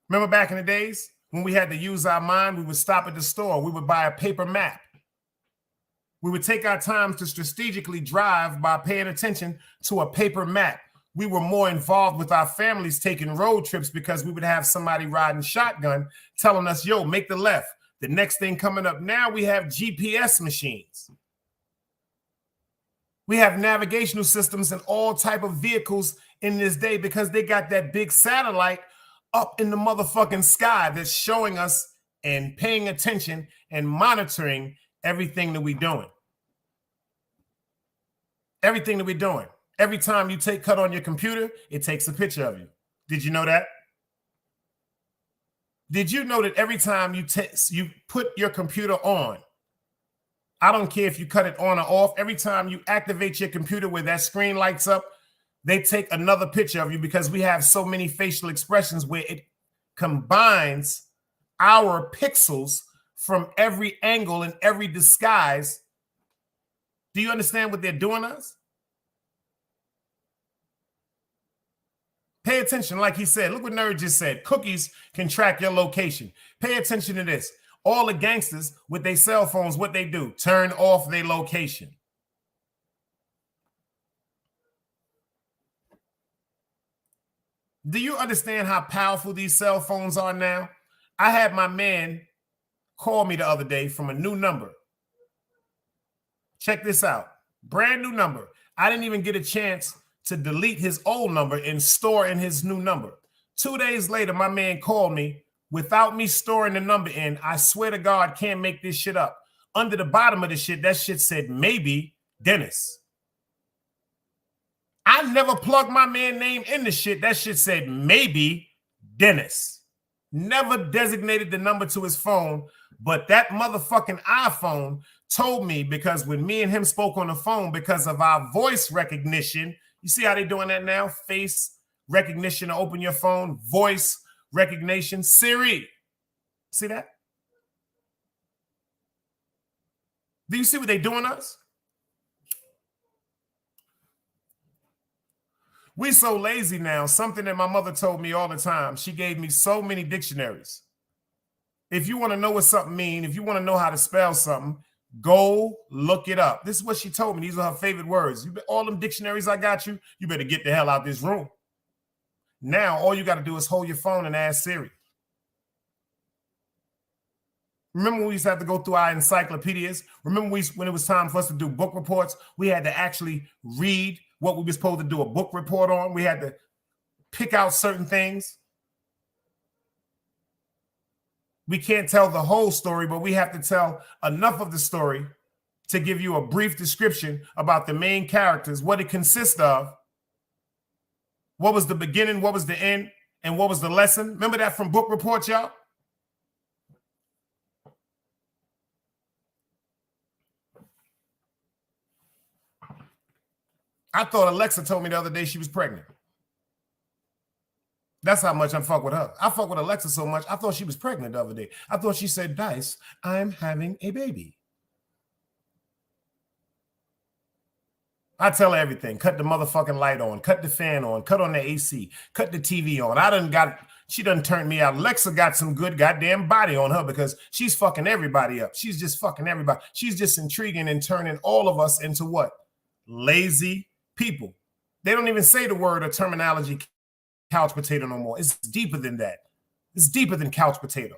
Remember back in the days when we had to use our mind, we would stop at the store. We would buy a paper map. We would take our time to strategically drive by paying attention to a paper map. We were more involved with our families taking road trips because we would have somebody riding shotgun telling us, yo, make the left. The next thing coming up now, we have GPS machines. We have navigational systems and all type of vehicles in this day because they got that big satellite up in the motherfucking sky that's showing us and paying attention and monitoring everything that we're doing. Everything that we're doing. Every time you cut on your computer, it takes a picture of you. Did you know that? Did you know that every time you put your computer on, I don't care if you cut it on or off, every time you activate your computer where that screen lights up, they take another picture of you because we have so many facial expressions where it combines our pixels from every angle and every disguise. Do you understand what they're doing to us? Pay attention, like he said. Look what Nerd just said. Cookies can track your location. Pay attention to this. All the gangsters with their cell phones, what they do, turn off their location. Do you understand how powerful these cell phones are now? I had my man call me the other day from a new number. Check this out. Brand new number. I didn't even get a chance to delete his old number and store in his new number. 2 days later, my man called me without me storing the number in. I swear to God, can't make this shit up. Under the bottom of the shit, that shit said, maybe Dennis. I never plugged my man name in the shit. That shit said, maybe Dennis. Never designated the number to his phone, but that motherfucking iPhone told me, because when me and him spoke on the phone, because of our voice recognition, you see how they doing that now? Face recognition to open your phone, voice recognition, Siri. See that? Do you see what they doing to us? We so lazy now. Something that my mother told me all the time. She gave me so many dictionaries. If you want to know what something means, if you want to know how to spell something, go look it up. This is what she told me. These are her favorite words. All them dictionaries I got you, you better get the hell out this room. Now, all you got to do is hold your phone and ask Siri. Remember when we used to have to go through our encyclopedias? Remember when it was time for us to do book reports? We had to actually read what we were supposed to do a book report on. We had to pick out certain things. We can't tell the whole story, but we have to tell enough of the story to give you a brief description about the main characters, what it consists of, what was the beginning, what was the end, and what was the lesson. Remember that from book reports, y'all? I thought Alexa told me the other day she was pregnant. That's how much I fuck with her. I fuck with Alexa so much, I thought she was pregnant the other day. I thought she said, Dice, I'm having a baby. I tell her everything. Cut the motherfucking light on. Cut the fan on. Cut on the AC. Cut the TV on. She done turned me out. Alexa got some good goddamn body on her because she's fucking everybody up. She's just fucking everybody. She's just intriguing and turning all of us into what? Lazy people. They don't even say the word or terminology couch potato no more. It's deeper than that. It's deeper than couch potato.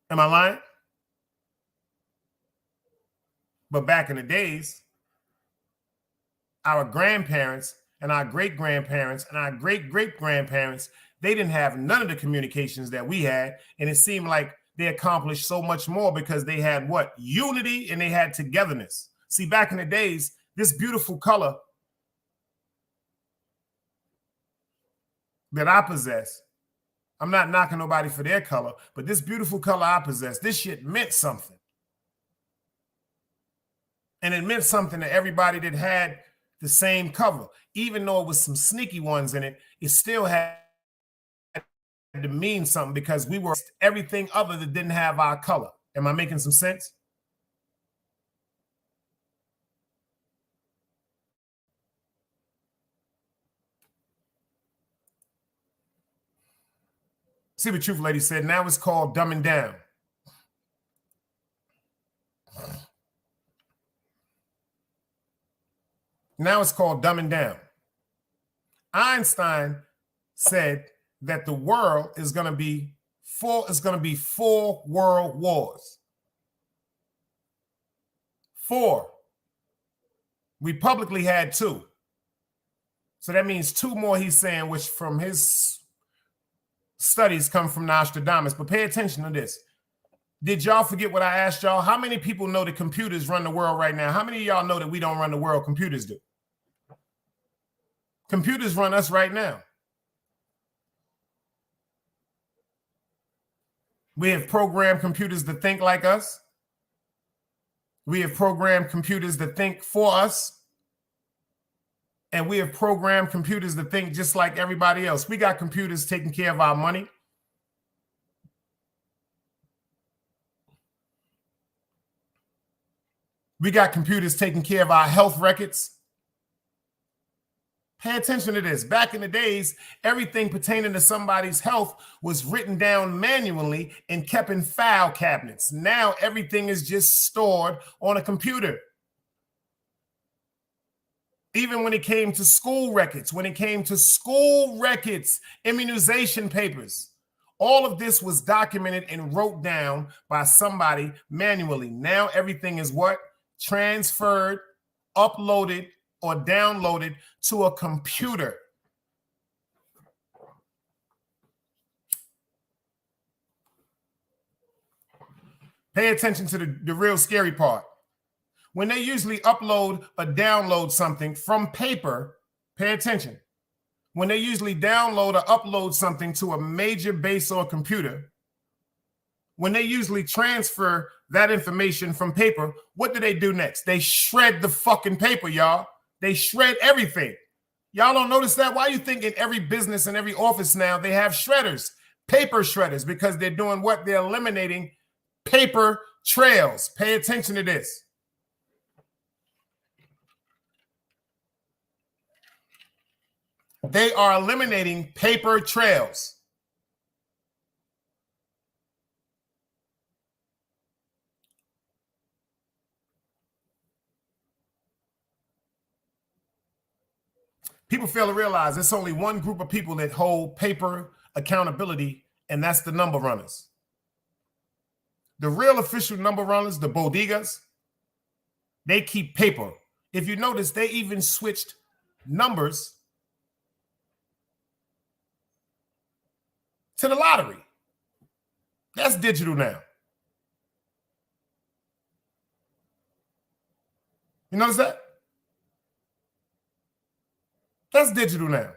Am I lying? But back in the days, our grandparents and our great-grandparents and our great-great-grandparents, they didn't have none of the communications that we had. And it seemed like they accomplished so much more because they had what? Unity, and they had togetherness. See, back in the days, this beautiful color that I possess, I'm not knocking nobody for their color, but this beautiful color I possess, this shit meant something. And it meant something to everybody that had the same cover. Even though it was some sneaky ones in it, it still had to mean something because we were everything other that didn't have our color. Am I making some sense? See what Truth Lady said. Now it's called dumbing down. Now it's called dumbing down. Einstein said that the world is going to be four world wars. 4. We publicly had 2. So that means 2 more, he's saying, which from his studies come from Nostradamus. But pay attention to this. Did y'all forget what I asked y'all? How many people know that computers run the world right now? How many of y'all know that we don't run the world? Computers do. Computers run us right now. We have programmed computers to think like us. We have programmed computers to think for us. And we have programmed computers to think just like everybody else. We got computers taking care of our money. We got computers taking care of our health records. Pay attention to this. Back in the days, everything pertaining to somebody's health was written down manually and kept in file cabinets. Now everything is just stored on a computer. Even when it came to school records, immunization papers, all of this was documented and wrote down by somebody manually. Now everything is what? Transferred, uploaded, or downloaded to a computer. Pay attention to the real scary part. When they usually upload or download something from paper, pay attention. When they usually download or upload something to a major base or computer, when they usually transfer that information from paper, what do next? They shred the fucking paper, y'all. They shred everything. Y'all don't notice that? Why you think in every business and every office now they have shredders, paper shredders, because they're doing what? They're eliminating paper trails. Pay attention to this. They are eliminating paper trails. People fail to realize it's only one group of people that hold paper accountability, and that's the number runners. The real official number runners, the bodegas, they keep paper. If you notice, they even switched numbers to the lottery. That's digital now. You notice that? That's digital now.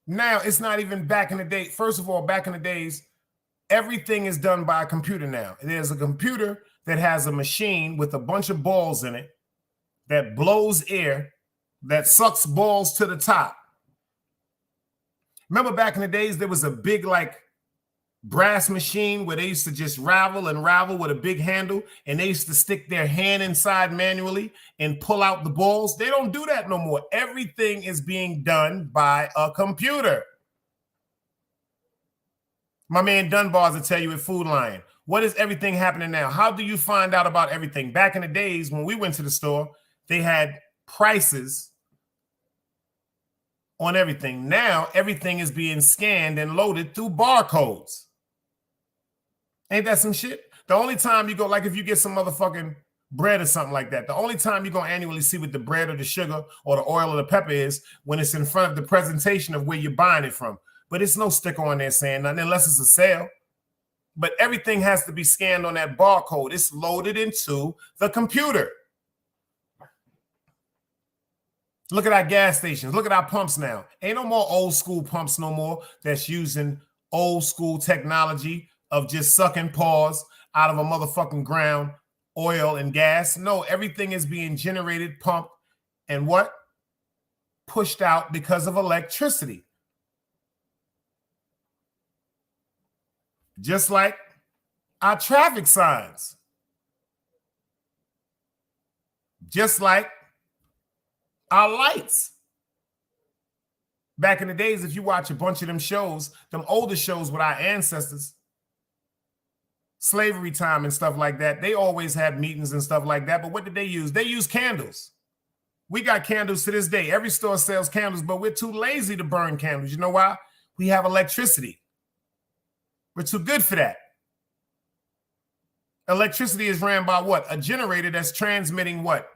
Now, it's not even back in the day. First of all, back in the days, everything is done by a computer now. There's a computer that has a machine with a bunch of balls in it that blows air, that sucks balls to the top. Remember back in the days, there was a big like brass machine where they used to just ravel and ravel with a big handle, and they used to stick their hand inside manually and pull out the balls. They don't do that no more. Everything is being done by a computer. My man Dunbar's will tell you at Food Lion, what is everything happening now? How do you find out about everything? Back in the days when we went to the store, they had prices on everything. Now everything is being scanned and loaded through barcodes. Ain't that some shit? The only time you go, like if you get some motherfucking bread or something like that, the only time you're going to annually see what the bread or the sugar or the oil or the pepper is when it's in front of the presentation of where you're buying it from. But it's no sticker on there saying nothing unless it's a sale. But everything has to be scanned on that barcode. It's loaded into the computer. Look at our gas stations. Look at our pumps now. Ain't no more old school pumps no more that's using old school technology of just sucking paws out of a motherfucking ground, oil and gas. No, everything is being generated, pumped, and what? Pushed out because of electricity. Just like our traffic signs. Just like our lights. Back in the days, if you watch a bunch of them shows, them older shows with our ancestors, slavery time and stuff like that, they always had meetings and stuff like that. But what did they use? They used candles. We got candles to this day. Every store sells candles, but we're too lazy to burn candles. You know why? We have electricity. We're too good for that. Electricity is ran by what? A generator that's transmitting what?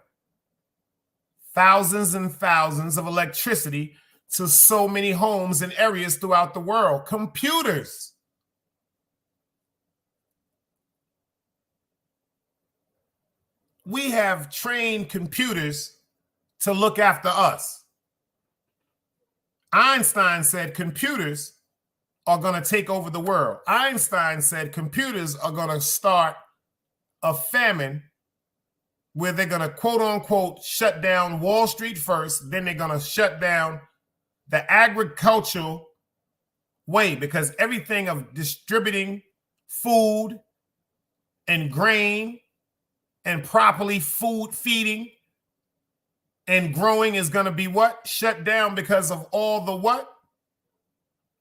Thousands and thousands of electricity to so many homes and areas throughout the world. Computers. We have trained computers to look after us. Einstein said computers are going to take over the world. Einstein said computers are going to start a famine where they're going to, quote unquote, shut down Wall Street first. Then they're going to shut down the agricultural way, because everything of distributing food and grain and properly food feeding and growing is going to be what? Shut down because of all the what?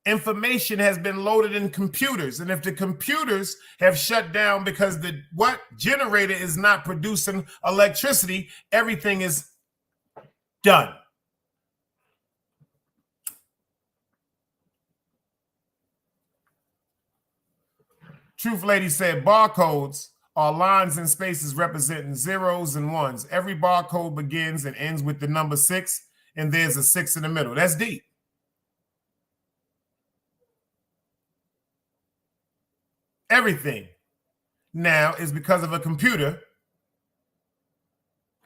Information has been loaded in computers. And if the computers have shut down because the what? Generator is not producing electricity, everything is done. Truth Lady said barcodes are lines and spaces representing zeros and ones. Every barcode begins and ends with the number 6, and there's a 6 in the middle. That's deep. Everything now is because of a computer.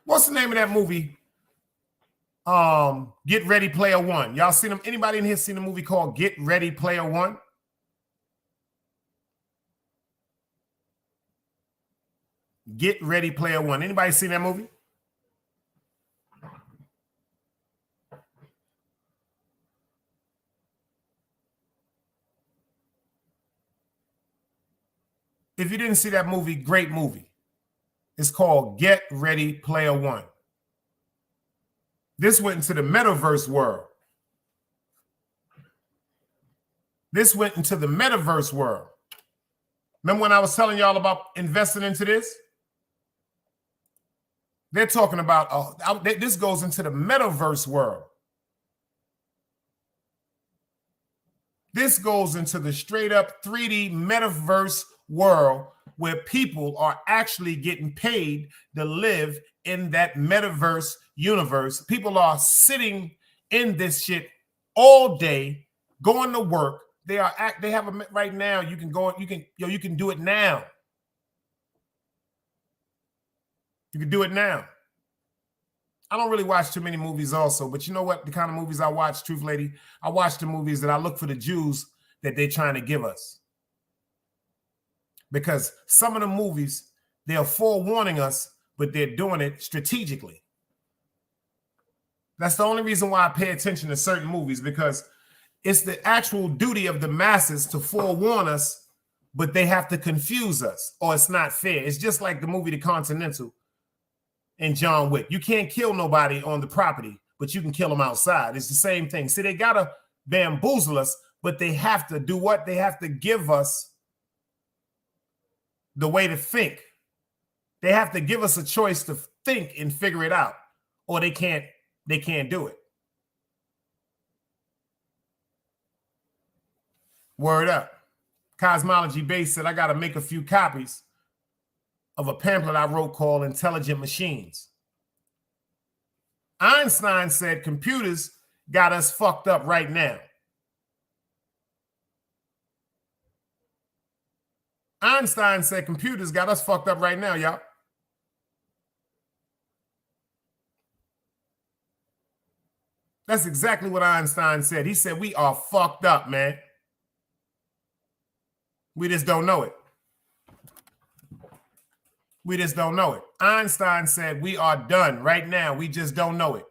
What's the name of that movie? Get Ready Player One. Y'all seen them? Anybody in here seen a movie called Get Ready Player One? Get Ready Player One. Anybody seen that movie? If you didn't see that movie, great movie. It's called Get Ready Player One. This went into the metaverse world. This went into the metaverse world. Remember when I was telling y'all about investing into this? They're talking about, this goes into the metaverse world. This goes into the straight up 3D metaverse world where people are actually getting paid to live in that metaverse universe. People are sitting in this shit all day, going to work. They have a right now. You can go, you can do it now. You can do it now. I don't really watch too many movies also, but you know what? The kind of movies I watch, Truth Lady, I watch the movies that I look for the Jews that they're trying to give us. Because some of the movies, they're forewarning us, but they're doing it strategically. That's the only reason why I pay attention to certain movies, because it's the actual duty of the masses to forewarn us, but they have to confuse us, or it's not fair. It's just like the movie The Continental and John Wick. You can't kill nobody on the property, but you can kill them outside. It's the same thing. See, they got to bamboozle us, but they have to do what? They have to give us the way to think. They have to give us a choice to think and figure it out, or they can't do it. Word up. Cosmology Base said, I got to make a few copies of a pamphlet I wrote called Intelligent Machines. Einstein said computers got us fucked up right now. Einstein said computers got us fucked up right now, y'all. That's exactly what Einstein said. He said, we are fucked up, man. We just don't know it. We just don't know it. Einstein said, we are done right now. We just don't know it.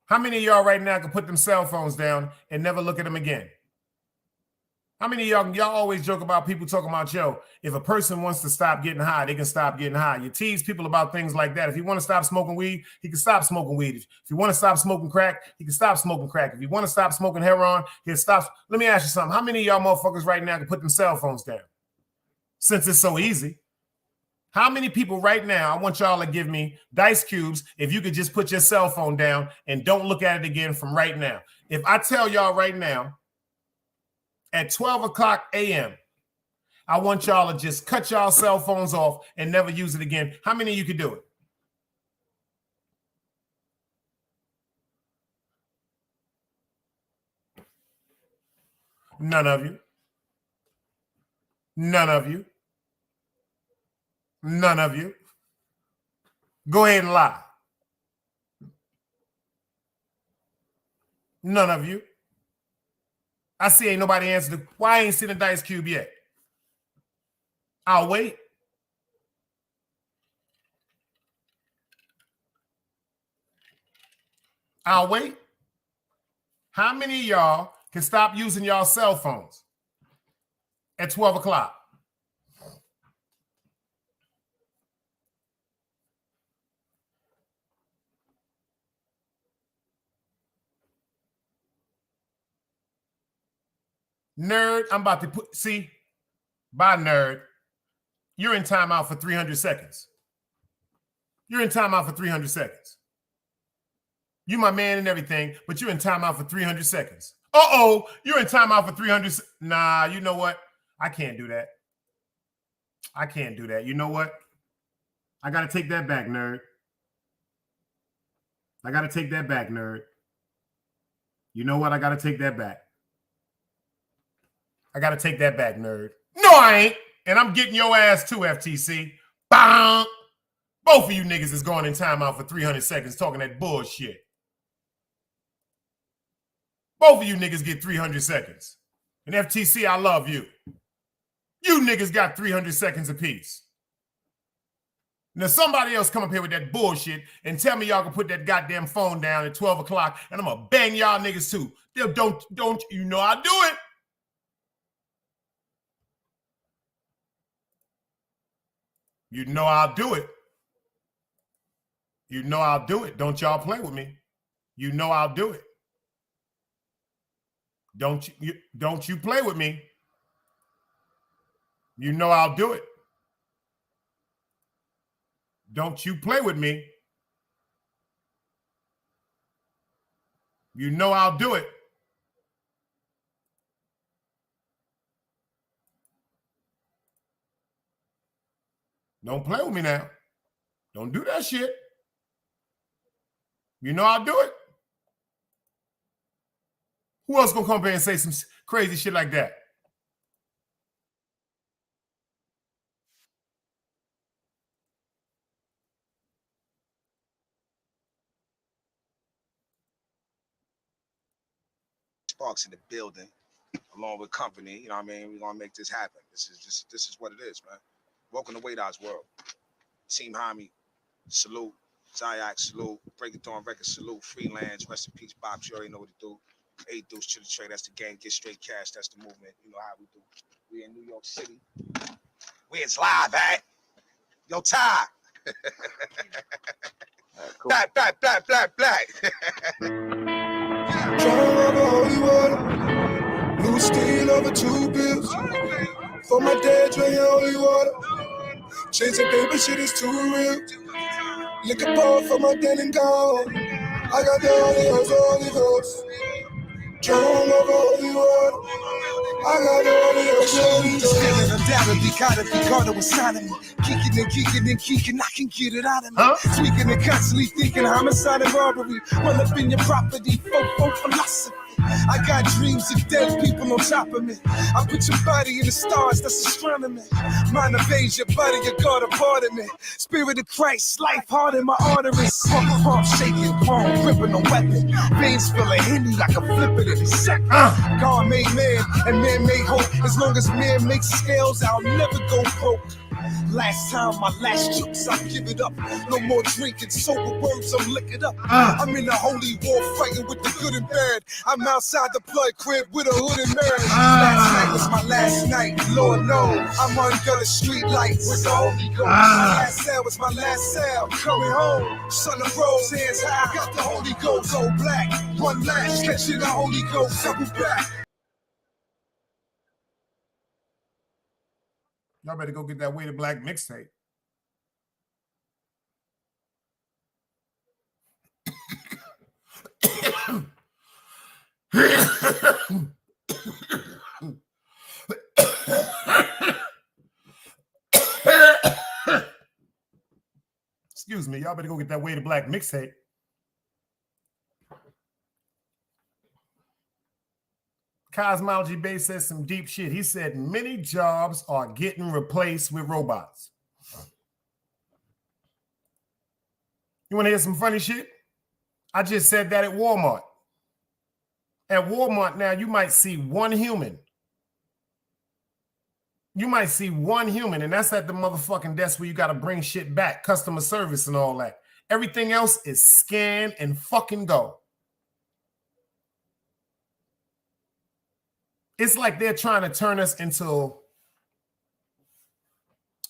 How many of y'all right now can put them cell phones down and never look at them again? How many of y'all always joke about people talking about, yo, if a person wants to stop getting high, they can stop getting high. You tease people about things like that. If you want to stop smoking weed, he can stop smoking weed. If you want to stop smoking crack, he can stop smoking crack. If you want to stop smoking heroin, he'll stop. Let me ask you something. How many of y'all motherfuckers right now can put them cell phones down? Since it's so easy. How many people right now, I want y'all to give me dice cubes if you could just put your cell phone down and don't look at it again from right now. If I tell y'all right now, at 12 o'clock a.m., I want y'all to just cut y'all cell phones off and never use it again. How many of you could do it? None of you. None of you. None of you. Go ahead and lie. None of you. I see ain't nobody answered. Why I ain't seen a dice cube yet? I'll wait. I'll wait. How many of y'all can stop using y'all cell phones at 12 o'clock? Nerd, I'm about to put, see, bye, nerd. You're in timeout for 300 seconds. You're in timeout for 300 seconds. You my man and everything, but you're in timeout for 300 seconds. Uh-oh, you're in timeout for 300. Nah, you know what? I can't do that. I can't do that. You know what? I got to take that back, nerd. I got to take that back, nerd. You know what? I got to take that back. I got to take that back, nerd. No, I ain't. And I'm getting your ass too, FTC. Bang! Both of you niggas is going in timeout for 300 seconds talking that bullshit. Both of you niggas get 300 seconds. And FTC, I love you. You niggas got 300 seconds apiece. Now somebody else come up here with that bullshit and tell me y'all can put that goddamn phone down at 12 o'clock and I'm going to bang y'all niggas too. Don't you know I do it? You know I'll do it. You know I'll do it. Don't y'all play with me. You know I'll do it. Don't you play with me. You know I'll do it. Don't you play with me. You know I'll do it. Don't play with me now. Don't do that shit. You know I'll do it. Who else gonna come here and say some crazy shit like that? Sparks in the building, along with company. You know what I mean? We're gonna make this happen. This is what it is, man. Welcome to Weight Odds World. Team Hami, salute. Zayak, salute. Breakathon Records, salute. Freelance, rest in peace, Bob. You already know what to do. 8 deuce to the trade. That's the game. Get straight cash. That's the movement. You know how we do. We in New York City. We is live, eh? Yo, Ty. Cool. Black. Drawing over holy water, blue steel over 2 bills. For my dad, drinking holy water. Chasing paper shit is too real. Liquor pour for my dead and gone. I got the Holy Ghost. Drawing over holy water. I got the Holy Ghost. Feeling undoubtedly, gotta be caught with signing me. Kicking and keeking, I can get it out of me. Speaking and constantly thinking homicide and robbery. Run up in your property, faux philosophy. I got dreams of dead people on top of me. I put your body in the stars, that's astronomy. Mind invades your body, you got a part of me. Spirit of Christ, life hard in my arteries. Pump, shaking, palm, gripping a weapon. Veins full of Henny, I can flip it in a second. God made man, and man made hope. As long as man makes scales, I'll never go broke. Last time, my last jokes, I give it up. No more drinking, sober words, I'm licking up. I'm in the holy war, fighting with the good and bad. I'm outside the blood crib with a hood and marriage. Last night was my last night, Lord knows. I'm under the street lights with the Holy Ghost. My last cell was my last cell. Coming home, sun of rose, hands high. Got the Holy Ghost, all black. One last, catching the Holy Ghost, double back. Y'all better go get that Way to Black mixtape. Excuse me, y'all better go get that Way to Black mixtape. Cosmology Bay says some deep shit. He said many jobs are getting replaced with robots. You want to hear some funny shit? I just said that at Walmart. At Walmart now, you might see one human. You might see one human, and that's at the motherfucking desk where you got to bring shit back, customer service and all that. Everything else is scan and fucking go. It's like they're trying to turn us into.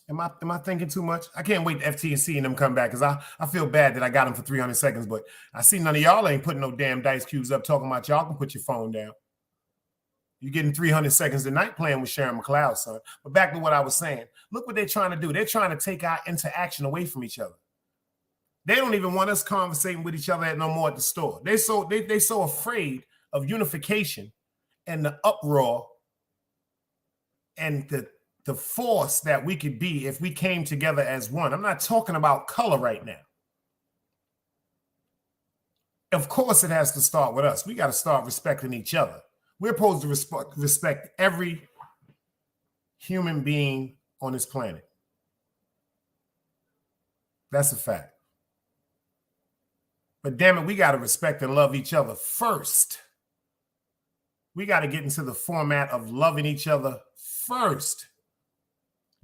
Am I thinking too much? I can't wait to FT&C and them come back because I feel bad that I got them for 300 seconds, but I see none of y'all ain't putting no damn dice cubes up talking about y'all can put your phone down. You're getting 300 seconds tonight playing with Sharon McLeod, son. But back to what I was saying. Look what they're trying to do. They're trying to take our interaction away from each other. They don't even want us conversating with each other no more at the store. They so afraid of unification and the uproar and the force that we could be if we came together as one. I'm not talking about color right now. Of course, it has to start with us. We got to start respecting each other. We're supposed to respect every human being on this planet. That's a fact. But damn it, we got to respect and love each other first. We got to get into the format of loving each other first.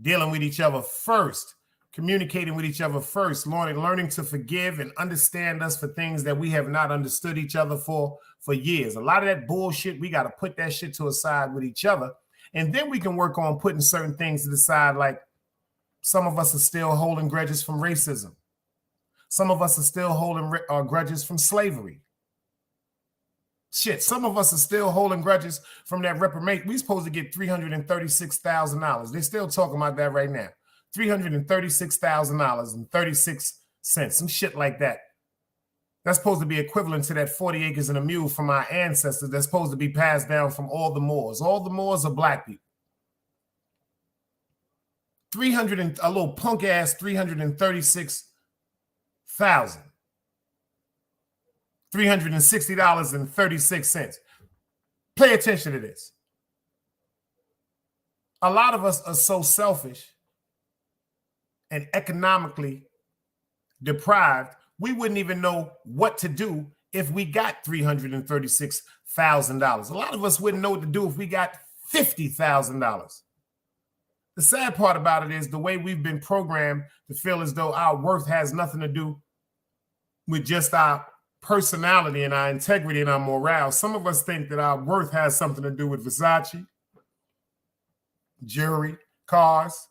Dealing with each other first. Communicating with each other first. Learning to forgive and understand us for things that we have not understood each other for years. A lot of that bullshit, we got to put that shit to a side with each other. And then we can work on putting certain things to the side, like some of us are still holding grudges from racism. Some of us are still holding grudges from slavery. Shit, some of us are still holding grudges from that reprimand. We're supposed to get $336,000. They're still talking about that right now. $336,000.36, some shit like that. That's supposed to be equivalent to that 40 acres and a mule from our ancestors that's supposed to be passed down from all the Moors. All the Moors are black people. A little punk ass 336,000. $360.36. Pay attention to this. A lot of us are so selfish and economically deprived, we wouldn't even know what to do if we got $336,000. A lot of us wouldn't know what to do if we got $50,000. The sad part about it is the way we've been programmed to feel as though our worth has nothing to do with just our personality and our integrity and our morale. Some of us think that our worth has something to do with Versace, jewelry, cars,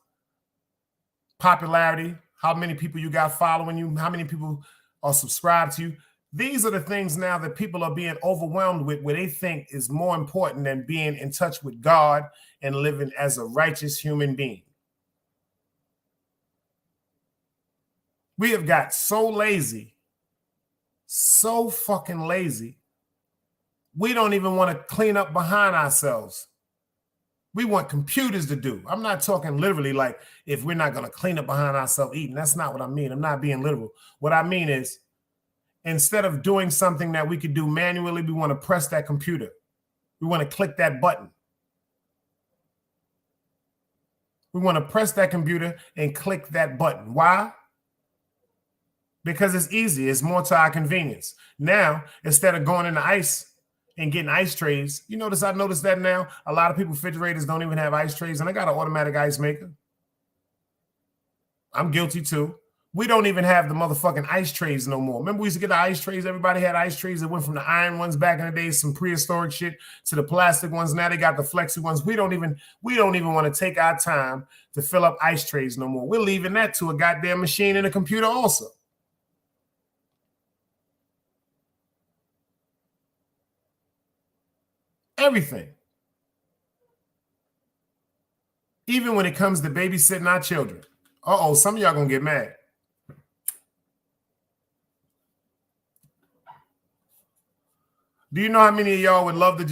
popularity, how many people you got following you, how many people are subscribed to you. These are the things now that people are being overwhelmed with, where they think is more important than being in touch with God and living as a righteous human being. We have got so lazy, so fucking lazy, we don't even want to clean up behind ourselves. We want computers to do. I'm not talking literally like if we're not going to clean up behind ourselves eating. That's not what I mean. I'm not being literal. What I mean is instead of doing something that we could do manually, we want to press that computer. We want to click that button. We want to press that computer and click that button. Why? Because it's easy. It's more to our convenience. Now, instead of going into ice and getting ice trays, I noticed that now a lot of people refrigerators don't even have ice trays, and I got an automatic ice maker. I'm guilty too. We don't even have the motherfucking ice trays no more. Remember we used to get the ice trays? Everybody had ice trays that went from the iron ones back in the day, some prehistoric shit, to the plastic ones. Now they got the flexi ones. We don't even want to take our time to fill up ice trays no more. We're leaving that to a goddamn machine and a computer also. Everything. Even when it comes to babysitting our children. Uh-oh, some of y'all gonna get mad. Do you know how many of y'all would love to?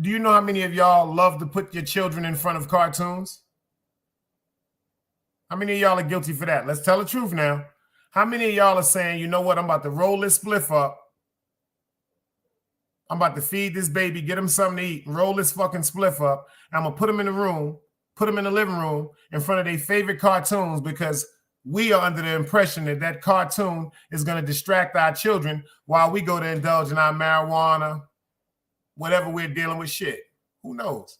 Do you know how many of y'all love to put your children in front of cartoons? How many of y'all are guilty for that? Let's tell the truth now. How many of y'all are saying, you know what? I'm about to roll this spliff up. I'm about to feed this baby, get him something to eat, roll this fucking spliff up. I'm gonna put him in the room, put him in the living room in front of their favorite cartoons because we are under the impression that that cartoon is going to distract our children while we go to indulge in our marijuana, whatever we're dealing with shit. Who knows?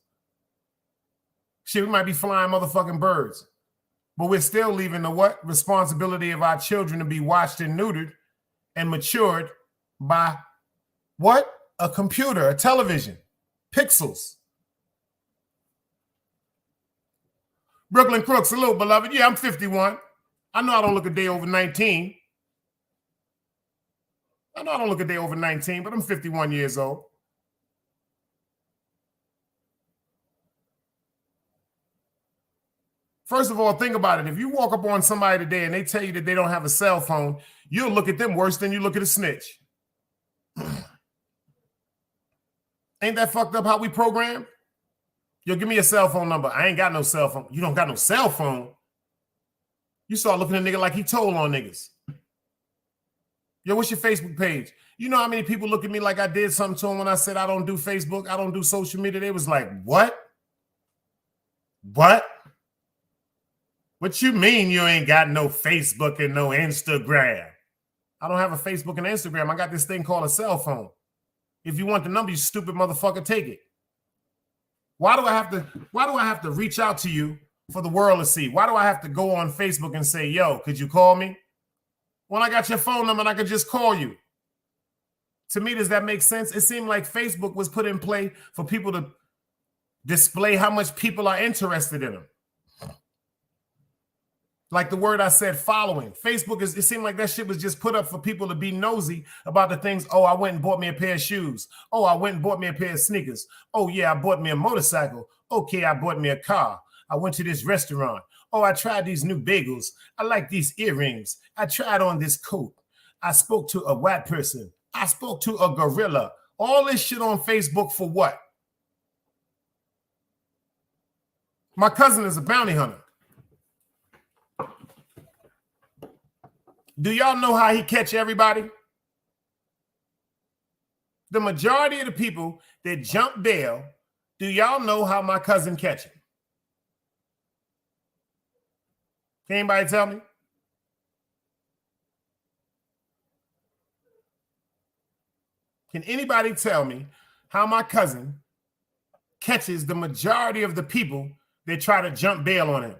Shit, we might be flying motherfucking birds, but we're still leaving the what? Responsibility of our children to be watched and neutered and matured by what? A computer, a television, pixels. Brooklyn Crook, salute, beloved. Yeah, I'm 51. I know I don't look a day over 19. I know I don't look a day over 19, but I'm 51 years old. First of all, think about it. If you walk up on somebody today and they tell you that they don't have a cell phone, you'll look at them worse than you look at a snitch. Ain't that fucked up how we program? Yo, give me a cell phone number. I ain't got no cell phone. You don't got no cell phone? You start looking at a nigga like he told on niggas. Yo, what's your Facebook page? You know how many people look at me like I did something to them when I said I don't do Facebook, I don't do social media? They was like, what? What? What you mean you ain't got no Facebook and no Instagram? I don't have a Facebook and Instagram. I got this thing called a cell phone. If you want the number, you stupid motherfucker, take it. Why do I have to reach out to you for the world to see? Why do I have to go on Facebook and say, yo, could you call me? When I got your phone number and I could just call you. To me, does that make sense? It seemed like Facebook was put in play for people to display how much people are interested in them. Like the word I said, following. Facebook, it seemed like that shit was just put up for people to be nosy about the things. Oh, I went and bought me a pair of shoes. Oh, I went and bought me a pair of sneakers. Oh, yeah, I bought me a motorcycle. Okay, I bought me a car. I went to this restaurant. Oh, I tried these new bagels. I like these earrings. I tried on this coat. I spoke to a white person. I spoke to a gorilla. All this shit on Facebook for what? My cousin is a bounty hunter. Do y'all know how he catch everybody? The majority of the people that jump bail, do y'all know how my cousin catch him? Can anybody tell me? Can anybody tell me how my cousin catches the majority of the people that try to jump bail on him?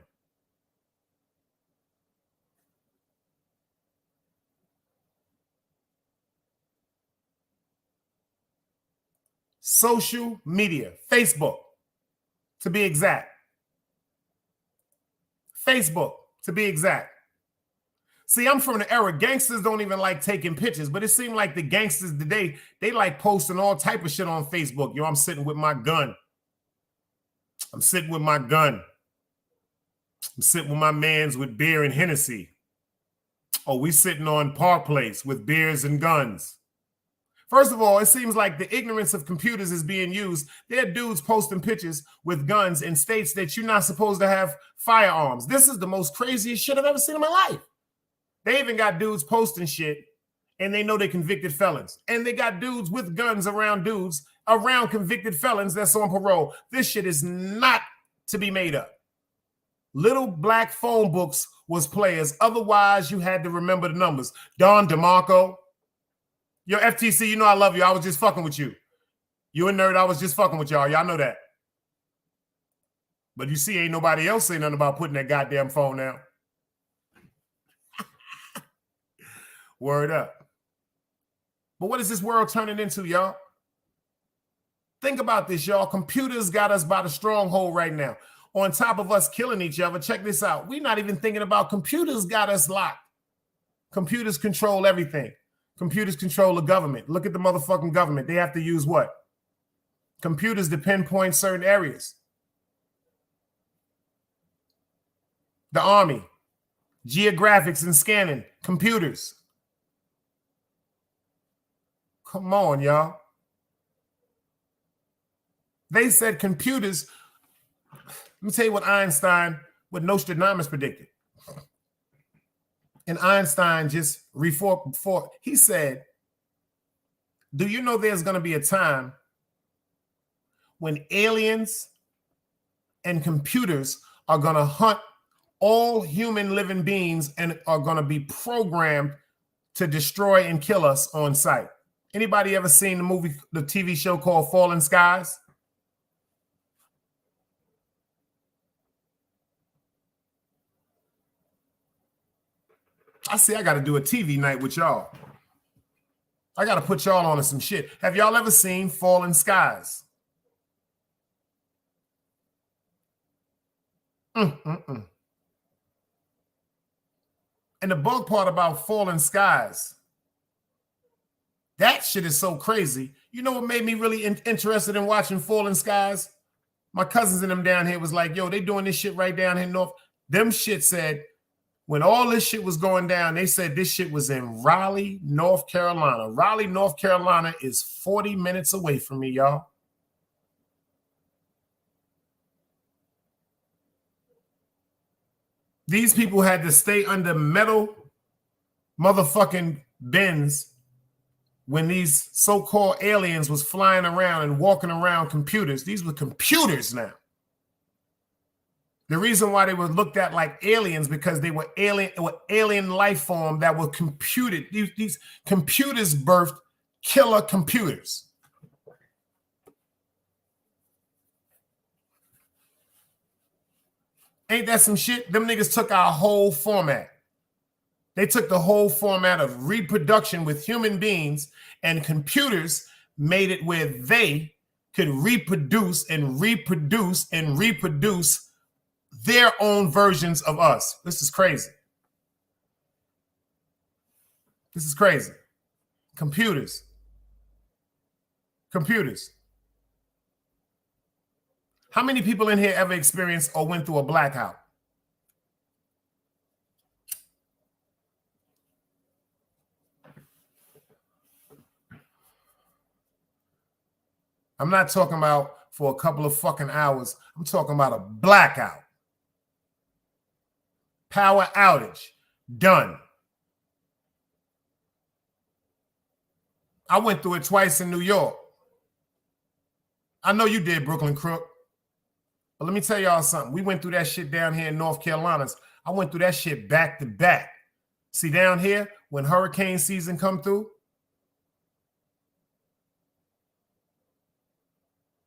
Social media, Facebook, to be exact. Facebook, to be exact. See, I'm from the era, gangsters don't even like taking pictures, but it seemed like the gangsters today, they like posting all type of shit on Facebook. Yo, I'm sitting with my gun. I'm sitting with my gun. I'm sitting with my mans with beer and Hennessy. Oh, we sitting on Park Place with beers and guns. First of all, it seems like the ignorance of computers is being used. There are dudes posting pictures with guns in states that you're not supposed to have firearms. This is the most craziest shit I've ever seen in my life. They even got dudes posting shit and they know they're convicted felons. And they got dudes with guns around convicted felons that's on parole. This shit is not to be made up. Little black phone books was players. Otherwise, you had to remember the numbers. Don DeMarco. Yo, FTC, you know I love you. I was just fucking with you. You a nerd, I was just fucking with y'all. Y'all know that. But you see, ain't nobody else saying nothing about putting that goddamn phone down. Word up. But what is this world turning into, y'all? Think about this, y'all. Computers got us by the stronghold right now. On top of us killing each other, check this out. We're not even thinking about computers got us locked. Computers control everything. Computers control the government. Look at the motherfucking government. They have to use what? Computers to pinpoint certain areas. The Army, geographics and scanning, computers. Come on, y'all. They said computers. Let me tell you what Nostradamus predicted. And Einstein just before he said, do you know there's going to be a time when aliens and computers are going to hunt all human living beings and are going to be programmed to destroy and kill us on sight? Anybody ever seen the TV show called Fallen Skies? I got to do a TV night with y'all. I got to put y'all on to some shit. Have y'all ever seen Fallen Skies? And the bug part about Fallen Skies, that shit is so crazy. You know what made me really interested in watching Fallen Skies? My cousins and them down here was like, yo, they doing this shit right down here north. Them shit said, when all this shit was going down, they said this shit was in Raleigh, North Carolina. Raleigh, North Carolina is 40 minutes away from me, y'all. These people had to stay under metal motherfucking bins when these so-called aliens was flying around and walking around computers. These were computers now. The reason why they were looked at like aliens because they were alien life form that were computed. These computers birthed killer computers. Ain't that some shit? Them niggas took our whole format. They took the whole format of reproduction with human beings, and computers made it where they could reproduce and reproduce and reproduce their own versions of us. This is crazy. This is crazy. Computers. Computers. How many people in here ever experienced or went through a blackout? I'm not talking about for a couple of fucking hours. I'm talking about a blackout. Power outage. Done. I went through it twice in New York. I know you did, Brooklyn Crook. But let me tell y'all something. We went through that shit down here in North Carolina. I went through that shit back to back. See, down here, when hurricane season come through,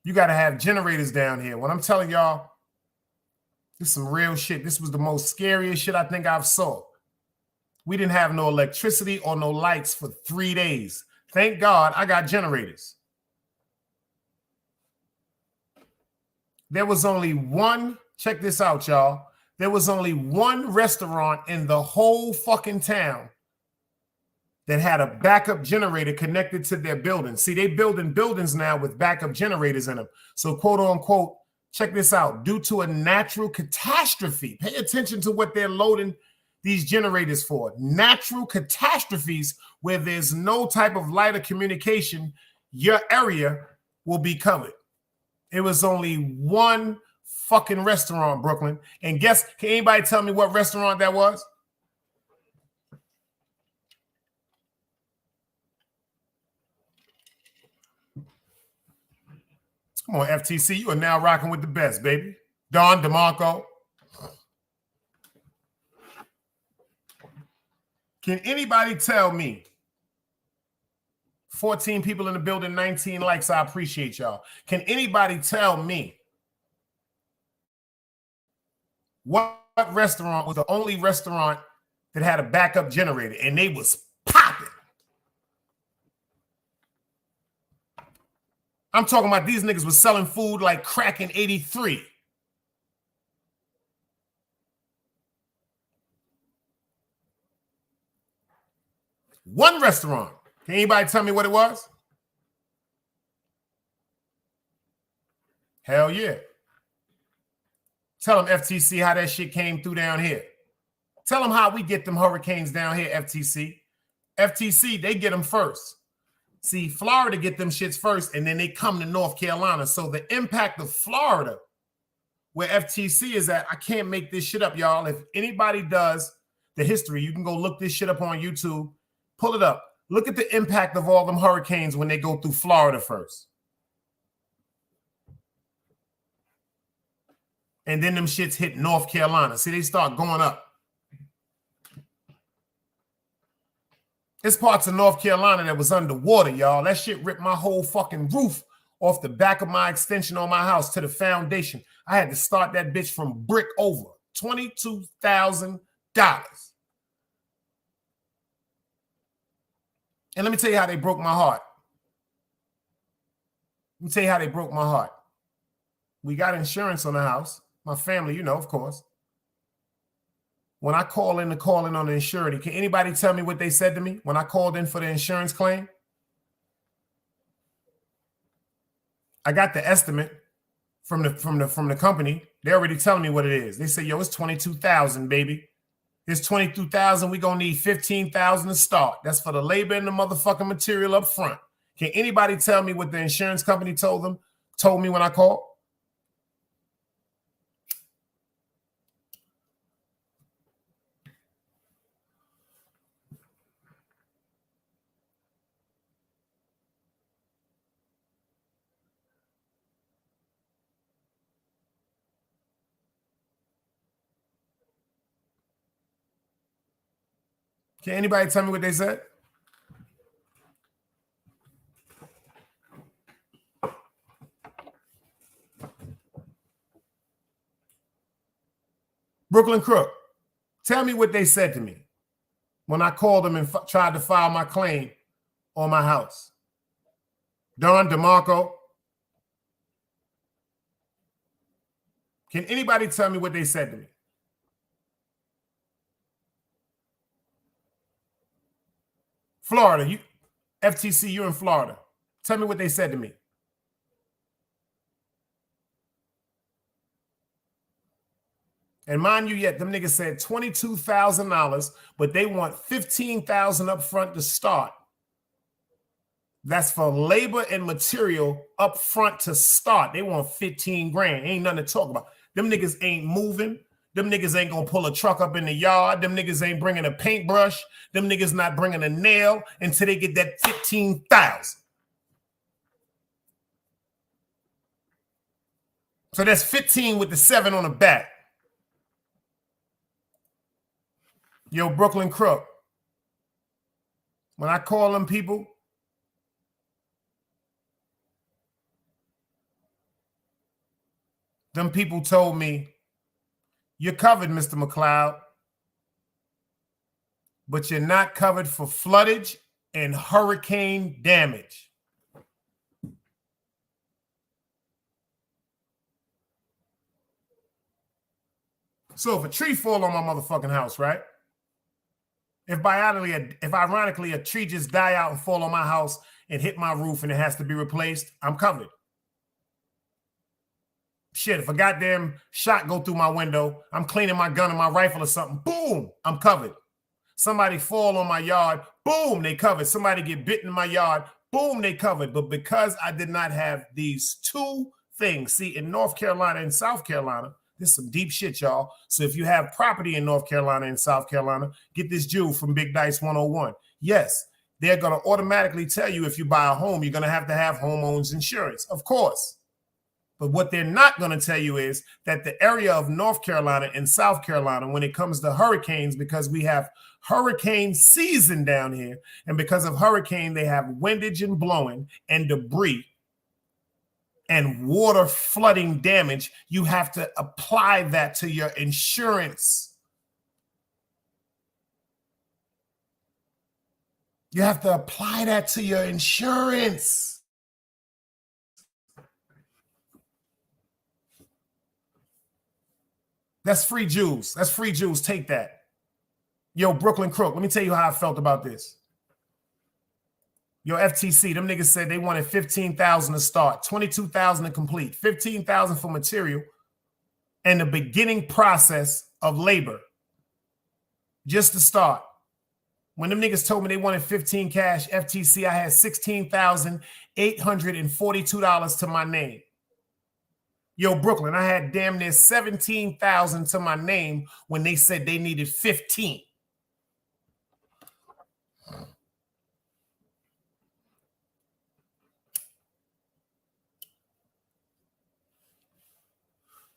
you got to have generators down here. When I'm telling y'all, this is some real shit. This was the most scariest shit I think I've saw. We didn't have no electricity or no lights for 3 days. Thank God I got generators. There was only one, check this out, y'all. There was only one restaurant in the whole fucking town that had a backup generator connected to their building. See, they building buildings now with backup generators in them. So, quote unquote, check this out. Due to a natural catastrophe, pay attention to what they're loading these generators for. Natural catastrophes where there's no type of light or communication, your area will be covered. It was only one fucking restaurant, Brooklyn. And guess, can anybody tell me what restaurant that was? Come on, FTC. You are now rocking with the best, baby. Don DeMarco. Can anybody tell me? 14 people in the building, 19 likes. I appreciate y'all. Can anybody tell me what restaurant was the only restaurant that had a backup generator and they was popping? I'm talking about these niggas was selling food like crack in 83. One restaurant. Can anybody tell me what it was? Hell yeah. Tell them, FTC, how that shit came through down here. Tell them how we get them hurricanes down here, FTC. FTC, they get them first. See, Florida get them shits first, and then they come to North Carolina. So the impact of Florida, where FTC is at, I can't make this shit up, y'all. If anybody does the history, you can go look this shit up on YouTube. Pull it up. Look at the impact of all them hurricanes when they go through Florida first. And then them shits hit North Carolina. See, they start going up. It's parts of North Carolina that was underwater, y'all. That shit ripped my whole fucking roof off the back of my extension on my house to the foundation. I had to start that bitch from brick over. $22,000. And let me tell you how they broke my heart. Let me tell you how they broke my heart. We got insurance on the house. My family, you know, of course. When I call in on the insurance, can anybody tell me what they said to me when I called in for the insurance claim? I got the estimate from the company. They're already telling me what it is. They say, yo, it's $22,000, baby. It's $22,000. We're going to need $15,000 to start. That's for the labor and the motherfucking material up front. Can anybody tell me what the insurance company told me when I called? Can anybody tell me what they said? Brooklyn Crook, tell me what they said to me when I called them and tried to file my claim on my house. Don DeMarco, can anybody tell me what they said to me? Florida, FTC, you're in Florida. Tell me what they said to me. And mind you, yet them niggas said $22,000, but they want $15,000 up front to start. That's for labor and material up front to start. They want 15 grand. Ain't nothing to talk about. Them niggas ain't moving. Them niggas ain't gonna pull a truck up in the yard. Them niggas ain't bringing a paintbrush. Them niggas not bringing a nail until they get that 15,000. So that's 15 with the 7 on the back. Yo, Brooklyn Crook, when I call them people, them people told me, you're covered, Mr. McLeod, but you're not covered for floodage and hurricane damage. So if a tree fall on my motherfucking house, right? If ironically a tree just die out and fall on my house and hit my roof and it has to be replaced, I'm covered. Shit, if a goddamn shot go through my window, I'm cleaning my gun and my rifle or something, boom, I'm covered. Somebody fall on my yard, boom, they covered. Somebody get bitten in my yard, boom, they covered. But because I did not have these two things, see, in North Carolina and South Carolina, this is some deep shit, y'all. So if you have property in North Carolina and South Carolina, get this Jew from Big Dice 101. Yes, they're going to automatically tell you if you buy a home, you're going to have homeowners insurance. Of course. But what they're not going to tell you is that the area of North Carolina and South Carolina, when it comes to hurricanes, because we have hurricane season down here, and because of hurricane, they have windage and blowing and debris and water flooding damage. You have to apply that to your insurance. You have to apply that to your insurance. That's free Jews. That's free Jews. Take that. Yo, Brooklyn Crook, let me tell you how I felt about this. Yo, FTC, them niggas said they wanted $15,000 to start, $22,000 to complete, $15,000 for material, and the beginning process of labor just to start. When them niggas told me they wanted 15 cash, FTC, I had $16,842 to my name. Yo, Brooklyn, I had damn near 17,000 to my name when they said they needed 15.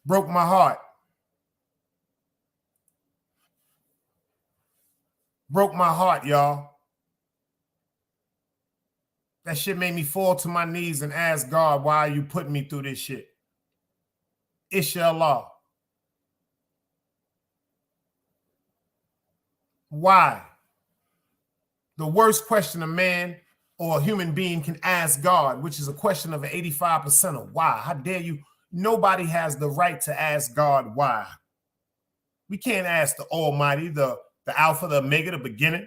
Broke my heart. Broke my heart, y'all. That shit made me fall to my knees and ask God, why are you putting me through this shit? Inshallah. Why? The worst question a man or a human being can ask God, which is a question of an 85% of why. How dare you? Nobody has the right to ask God why. We can't ask the Almighty, the Alpha, the Omega, the beginning,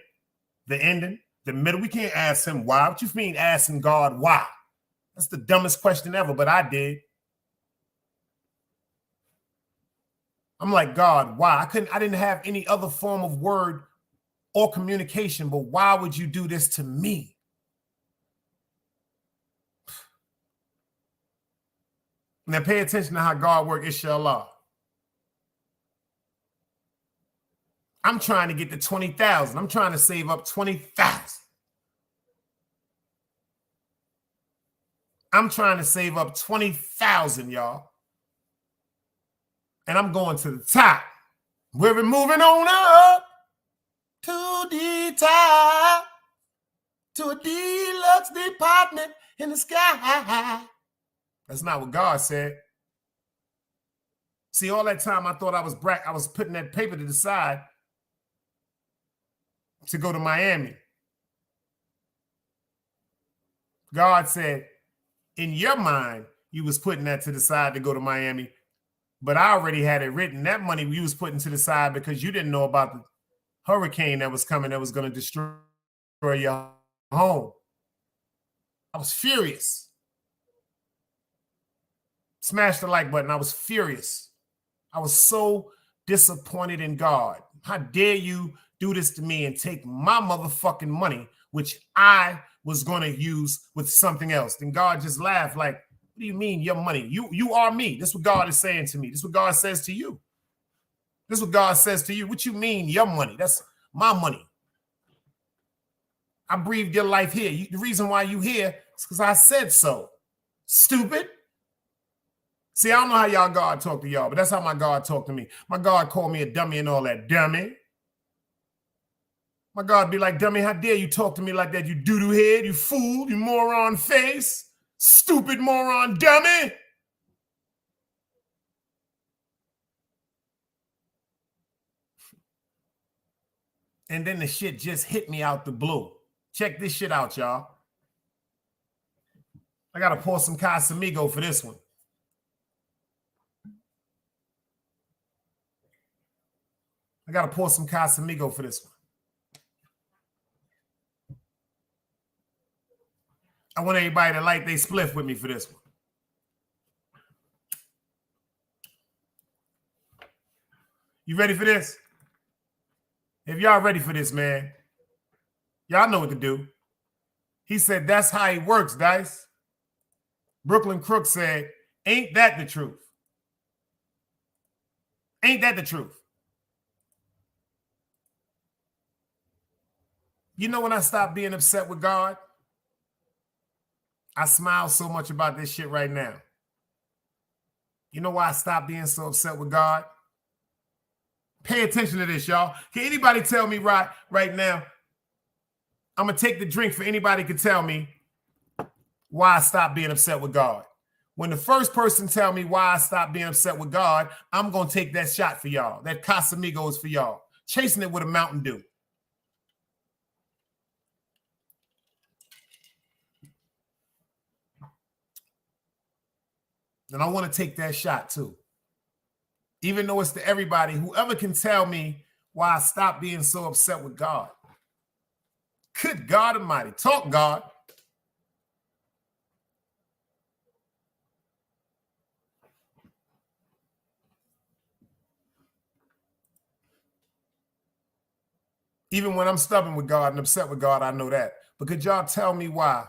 the ending, the middle. We can't ask him why. What you mean asking God why? That's the dumbest question ever, but I did. I'm like, God, why? I didn't have any other form of word or communication, but why would you do this to me? Now pay attention to how God works, inshallah. I'm trying to get to 20,000. I'm trying to save up 20,000. I'm trying to save up 20,000, y'all. And I'm going to the top. We're moving on up to the top, to a deluxe department in the sky. That's not what God said. See, all that time I thought I was putting that paper to the side to go to Miami. God said, in your mind, you was putting that to the side to go to Miami, but I already had it written. That money you was putting to the side because you didn't know about the hurricane that was coming that was going to destroy your home. I was furious. Smash the like button. I was furious. I was so disappointed in God. How dare you do this to me and take my motherfucking money, which I was going to use with something else? Then God just laughed like, what do you mean your money? You are me. This is what God is saying to me. This is what God says to you. This is what God says to you. What you mean your money? That's my money. I breathed your life here. The reason why you here is because I said so. Stupid. See, I don't know how y'all God talk to y'all, but that's how my God talked to me. My God called me a dummy and all that. Dummy. My God be like, dummy, how dare you talk to me like that? You doo-doo head, you fool, you moron face, stupid moron dummy. And then the shit just hit me out the blue. Check this shit out, y'all. I got to pour some Casamigo for this one. I got to pour some Casamigo for this one. I want everybody to light they spliff with me for this one. You ready for this? If y'all ready for this, man, y'all know what to do. He said, that's how he works, Dice. Brooklyn Crook said, ain't that the truth? Ain't that the truth? You know when I stopped being upset with God? I smile so much about this shit right now. You know why I stopped being so upset with God? Pay attention to this, y'all. Can anybody tell me right now? I'm going to take the drink for anybody can tell me why I stopped being upset with God. When the first person tell me why I stopped being upset with God, I'm going to take that shot for y'all. That Casamigo is for y'all. Chasing it with a Mountain Dew. And I want to take that shot too. Even though it's to everybody, whoever can tell me why I stopped being so upset with God. Good God Almighty. Talk, God. Even when I'm stubborn with God and upset with God, I know that. But could y'all tell me why?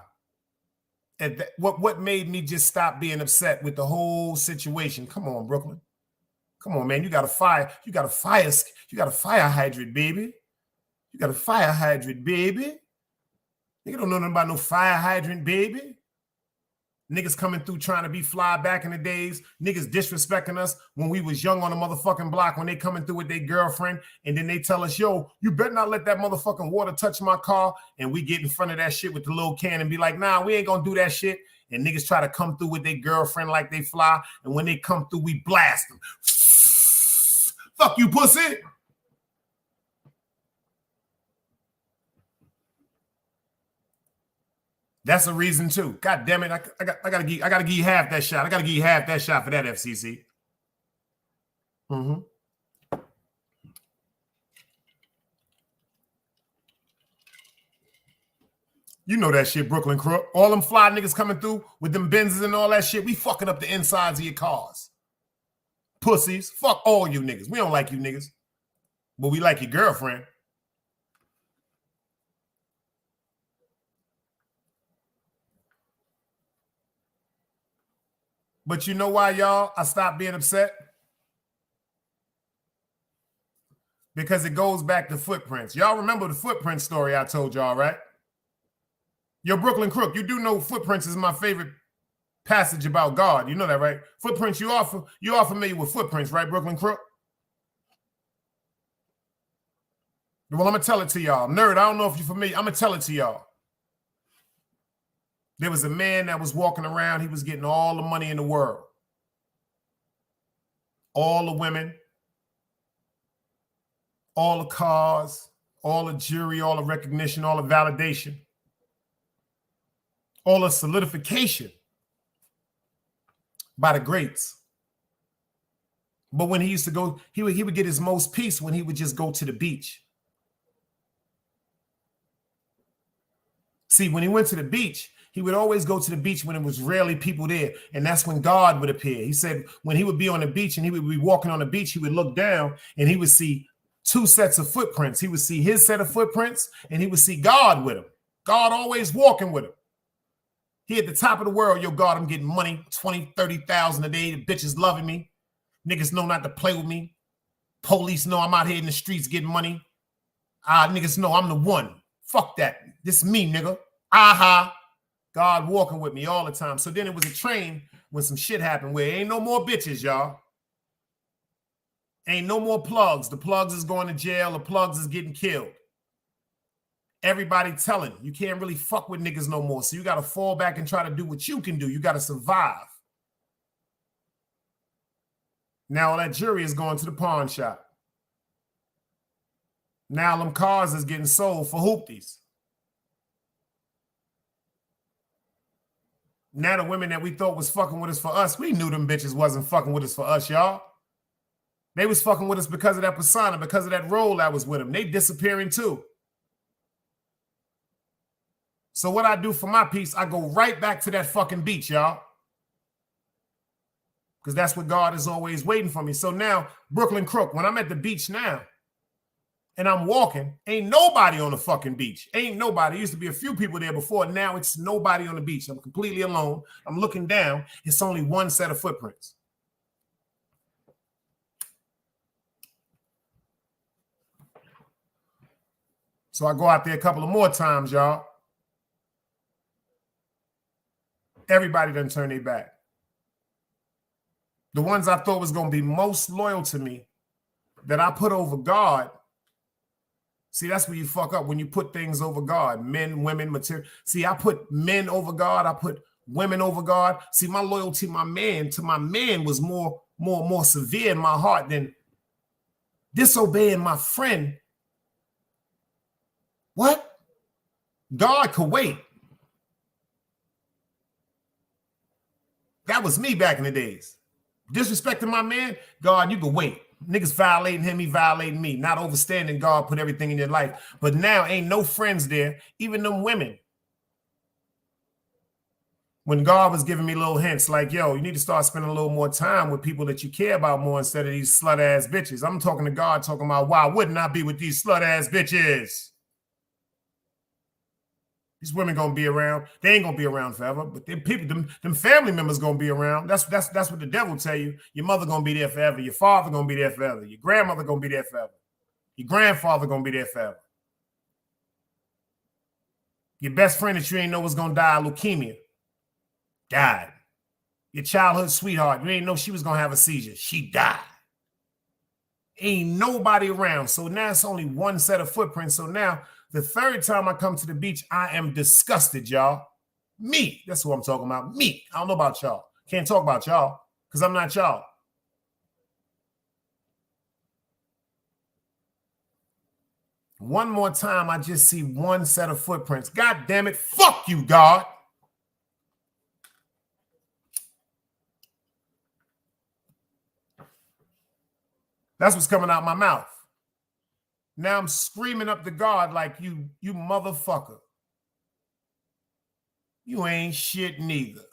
What made me just stop being upset with the whole situation? Come on, Brooklyn. Come on, man. You got a fire hydrant, baby. You got a fire hydrant, baby. Nigga don't know nothing about no fire hydrant, baby. Niggas coming through trying to be fly back in the days. Niggas disrespecting us when we was young on the motherfucking block, when they coming through with their girlfriend, and then they tell us, yo, you better not let that motherfucking water touch my car. And we get in front of that shit with the little can and be like, nah, we ain't gonna do that shit. And niggas try to come through with their girlfriend like they fly. And when they come through, we blast them. Fuck you, pussy. That's a reason too. God damn it. I gotta give you half that shot. I gotta give you half that shot for that, FCC. You know that shit, Brooklyn Crook. All them fly niggas coming through with them Benzes and all that shit. We fucking up the insides of your cars. Pussies. Fuck all you niggas. We don't like you niggas. But we like your girlfriend. But you know why, y'all, I stopped being upset? Because it goes back to footprints. Y'all remember the footprint story I told y'all, right? Yo, Brooklyn Crook, you do know footprints is my favorite passage about God. You know that, right? Footprints, you are familiar with footprints, right, Brooklyn Crook? Well, I'm going to tell it to y'all. Nerd, I don't know if you're familiar. I'm going to tell it to y'all. There was a man that was walking around. He was getting all the money in the world. All the women, all the cars, all the jury, all the recognition, all the validation, all the solidification by the greats. But when he used to go, he would get his most peace when he would just go to the beach. See, when he went to the beach, he would always go to the beach when it was rarely people there. And that's when God would appear. He said when he would be on the beach and he would be walking on the beach, he would look down and he would see two sets of footprints. He would see his set of footprints and he would see God with him. God always walking with him. He at the top of the world. Yo, God, I'm getting money, 20, 30,000 a day. The bitches loving me. Niggas know not to play with me. Police know I'm out here in the streets getting money. Niggas know I'm the one. Fuck that. This is me, nigga. Aha. God walking with me all the time. So then it was a train when some shit happened where ain't no more bitches, y'all. Ain't no more plugs. The plugs is going to jail. The plugs is getting killed. Everybody telling you can't really fuck with niggas no more. So you got to fall back and try to do what you can do. You got to survive. Now all that jury is going to the pawn shop. Now them cars is getting sold for hoopties. Now the women that we thought was fucking with us for us, we knew them bitches wasn't fucking with us for us, y'all. They was fucking with us because of that persona, because of that role that was with them. They disappearing too. So what I do for my piece, I go right back to that fucking beach, y'all. Because that's what God is always waiting for me. So now, Brooklyn Crook, when I'm at the beach now, and I'm walking, ain't nobody on the fucking beach. Ain't nobody. There used to be a few people there before. Now it's nobody on the beach. I'm completely alone. I'm looking down. It's only one set of footprints. So I go out there a couple of more times, y'all. Everybody done turn their back. the ones I thought was going to be most loyal to me, that I put over God. See, that's where you fuck up, when you put things over God. Men, women, material. See, I put men over God. I put women over God. See, my loyalty to my man was more severe in my heart than disobeying my friend. What? God could wait. That was me back in the days. Disrespecting my man, God, you could wait. Niggas violating him, he violating me. Not overstanding God put everything in your life. But now ain't no friends there, even them women. When God was giving me little hints like, yo, you need to start spending a little more time with people that you care about more instead of these slut-ass bitches. I'm talking to God, talking about, why wouldn't I be with these slut-ass bitches? These women gonna be around. They ain't gonna be around forever, but them people, them family members gonna be around. That's what the devil tell you. Your mother gonna be there forever. Your father gonna be there forever. Your grandmother gonna be there forever. Your grandfather gonna be there forever. Your best friend that you ain't know was gonna die of leukemia died. Your childhood sweetheart, you ain't know she was gonna have a seizure. She died. Ain't nobody around. So now it's only one set of footprints. So now the third time I come to the beach, I am disgusted, y'all. Me. That's what I'm talking about. Me. I don't know about y'all. Can't talk about y'all because I'm not y'all. One more time, I just see one set of footprints. God damn it. Fuck you, God. That's what's coming out my mouth. Now I'm screaming up to God like, you motherfucker. You ain't shit neither.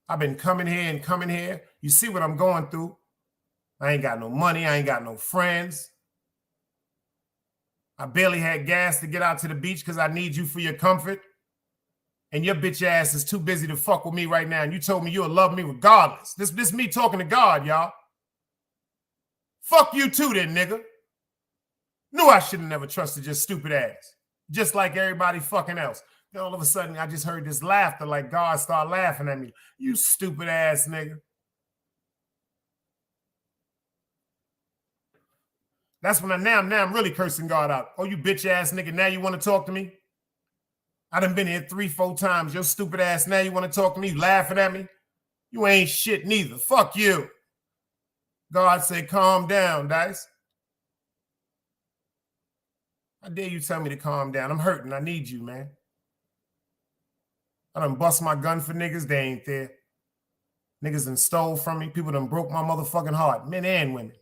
I've been coming here and coming here. You see what I'm going through. I ain't got no money. I ain't got no friends. I barely had gas to get out to the beach because I need you for your comfort. And your bitch ass is too busy to fuck with me right now. And you told me you'll love me regardless. This me talking to God, y'all. Fuck you too then, nigga. Knew I should have never trusted your stupid ass. Just like everybody fucking else. Then all of a sudden, I just heard this laughter like God started laughing at me. You stupid ass nigga. That's when now I'm really cursing God out. Oh, you bitch ass nigga, now you want to talk to me? I done been here 3-4 times. Your stupid ass, now you want to talk to me? You laughing at me? You ain't shit neither. Fuck you. God said, calm down, Dice. How dare you tell me to calm down? I'm hurting. I need you, man. I done bust my gun for niggas. They ain't there. Niggas done stole from me. People done broke my motherfucking heart. Men and women.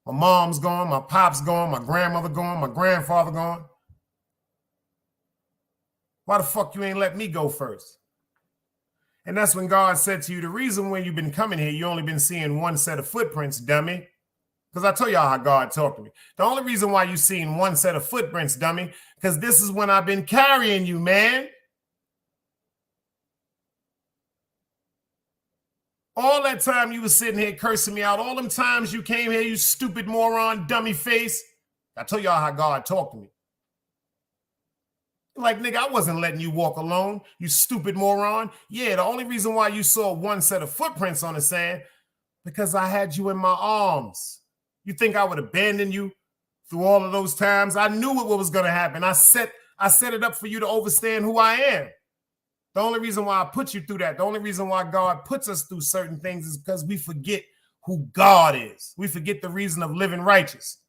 My mom's gone. My pop's gone. My grandmother gone. My grandfather gone. Why the fuck you ain't let me go first? And that's when God said to you, the reason when you've been coming here, you only been seeing one set of footprints, dummy. Because I told y'all how God talked to me. The only reason why you seen one set of footprints, dummy, because this is when I've been carrying you, man. All that time you was sitting here cursing me out, all them times you came here, you stupid moron, dummy face. I told y'all how God talked to me. Like, nigga, I wasn't letting you walk alone, you stupid moron. Yeah, the only reason why you saw one set of footprints on the sand, because I had you in my arms. You think I would abandon you through all of those times? I knew what was going to happen. I set it up for you to understand who I am. The only reason why I put you through that, the only reason why God puts us through certain things is because we forget who God is. We forget the reason of living righteous.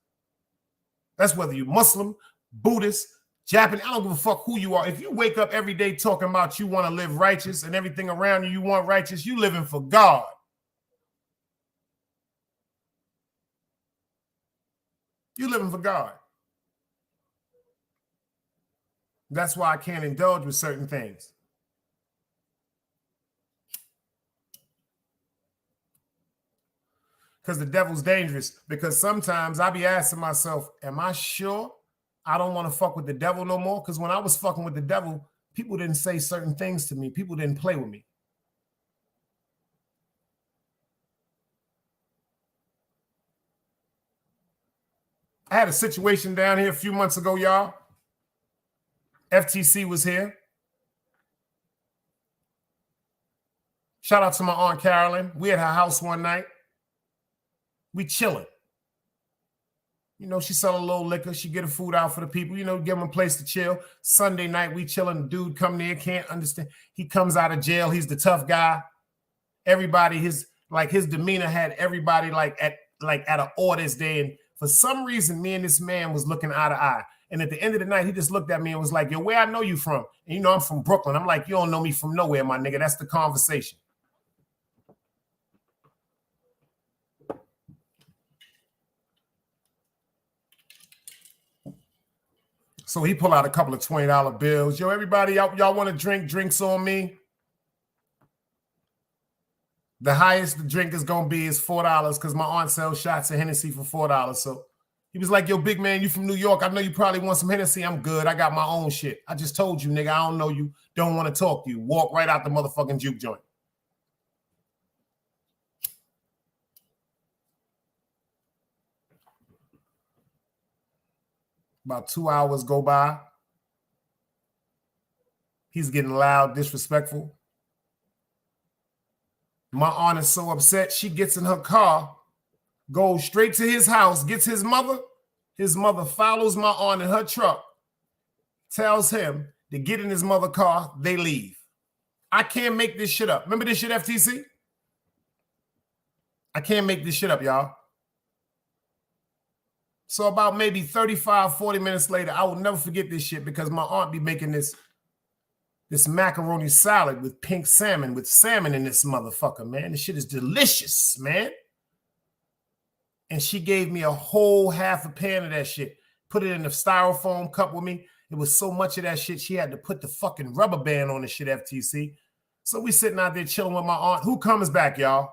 That's whether you're Muslim, Buddhist, Japanese, I don't give a fuck who you are. If you wake up every day talking about you want to live righteous and everything around you want righteous, you living for God. You living for God. That's why I can't indulge with certain things. Because the devil's dangerous. Because sometimes I be asking myself, am I sure I don't want to fuck with the devil no more? Because when I was fucking with the devil, people didn't say certain things to me. People didn't play with me. I had a situation down here a few months ago, y'all. FTC was here. Shout out to my Aunt Carolyn. We at her house one night. We chilling. You know, she sell a little liquor. She get her food out for the people. You know, give them a place to chill. Sunday night, we chilling. Dude come there, can't understand. He comes out of jail. He's the tough guy. Everybody, his demeanor had everybody at an orders day. And for some reason, me and this man was looking eye to eye. And at the end of the night, he just looked at me and was like, yo, where I know you from? And you know, I'm from Brooklyn. I'm like, you don't know me from nowhere, my nigga. That's the conversation. So he pulled out a couple of $20 bills. Yo, everybody, y'all want to drink? Drinks on me. The highest the drink is going to be is $4 because my aunt sells shots of Hennessy for $4. So he was like, yo, big man, you from New York. I know you probably want some Hennessy. I'm good. I got my own shit. I just told you, nigga, I don't know you. Don't want to talk to you. Walk right out the motherfucking juke joint. About 2 hours go by. He's getting loud, disrespectful. My aunt is so upset. She gets in her car, goes straight to his house, gets his mother. His mother follows my aunt in her truck, tells him to get in his mother's car. They leave. I can't make this shit up. Remember this shit, FTC? I can't make this shit up, y'all. So about maybe 35, 40 minutes later, I will never forget this shit because my aunt be making this macaroni salad with pink salmon, with salmon in this motherfucker, man. This shit is delicious, man. And she gave me a whole half a pan of that shit. Put it in a styrofoam cup with me. It was so much of that shit, she had to put the fucking rubber band on the shit, FTC. So we sitting out there chilling with my aunt. Who comes back, y'all?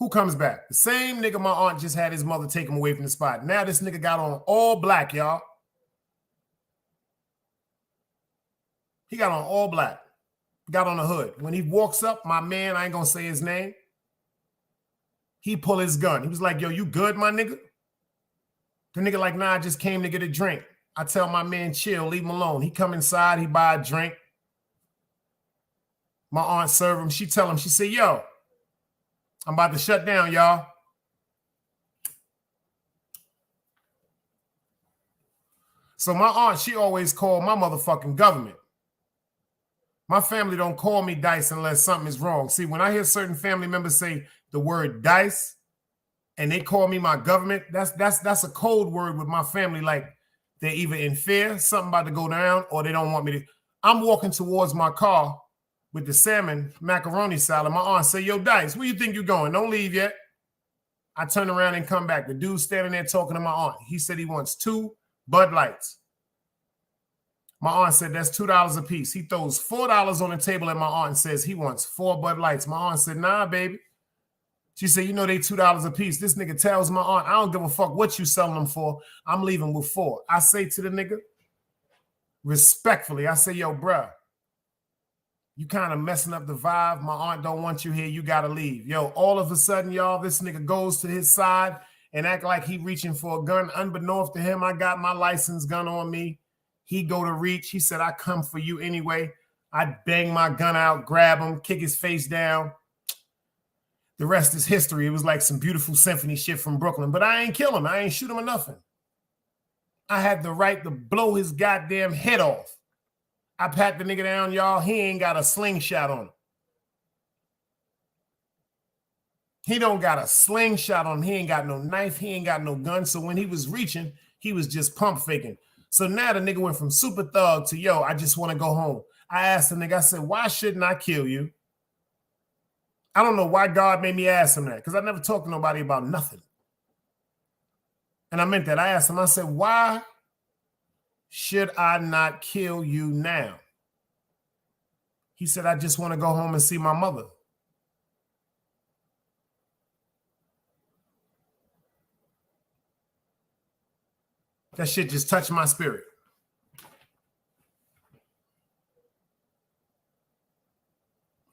Who comes back? The same nigga my aunt just had his mother take him away from the spot. Now this nigga got on all black, y'all. He got on all black. Got on the hood. When he walks up, my man, I ain't gonna say his name, he pull his gun. He was like, yo, you good, my nigga? The nigga like, nah, I just came to get a drink. I tell my man, chill, leave him alone. He come inside, he buy a drink. My aunt serve him. She tell him, she say, yo, I'm about to shut down, y'all. So my aunt, she always called my motherfucking government. My family don't call me Dice unless something is wrong. See, when I hear certain family members say the word Dice and they call me my government, that's a code word with my family. Like they're either in fear, something about to go down, or they don't want me to. I'm walking towards my car with the salmon macaroni salad. My aunt say, yo, Dice, where you think you're going? Don't leave yet. I turn around and come back. The dude standing there talking to my aunt. He said he wants 2 Bud Lights. My aunt said, that's $2 a piece. He throws $4 on the table at my aunt and says he wants 4 Bud Lights. My aunt said, nah, baby. She said, you know they $2 a piece. This nigga tells my aunt, I don't give a fuck what you selling them for. I'm leaving with 4. I say to the nigga, respectfully, I say, yo, bruh, you kind of messing up the vibe. My aunt don't want you here. You got to leave. Yo, all of a sudden, y'all, this nigga goes to his side and act like he reaching for a gun. Unbeknownst to him, I got my license gun on me. He go to reach. He said, I come for you anyway. I bang my gun out, grab him, kick his face down. The rest is history. It was like some beautiful symphony shit from Brooklyn. But I ain't kill him. I ain't shoot him or nothing. I had the right to blow his goddamn head off. I pat the nigga down, y'all. He ain't got a slingshot on him. He don't got a slingshot on him. He ain't got no knife. He ain't got no gun. So when he was reaching, he was just pump faking. So now the nigga went from super thug to, yo, I just want to go home. I asked the nigga, I said, why shouldn't I kill you? I don't know why God made me ask him that, because I never talked to nobody about nothing. And I meant that. I asked him, I said, why should I not kill you now? He said, I just want to go home and see my mother. That shit just touched my spirit.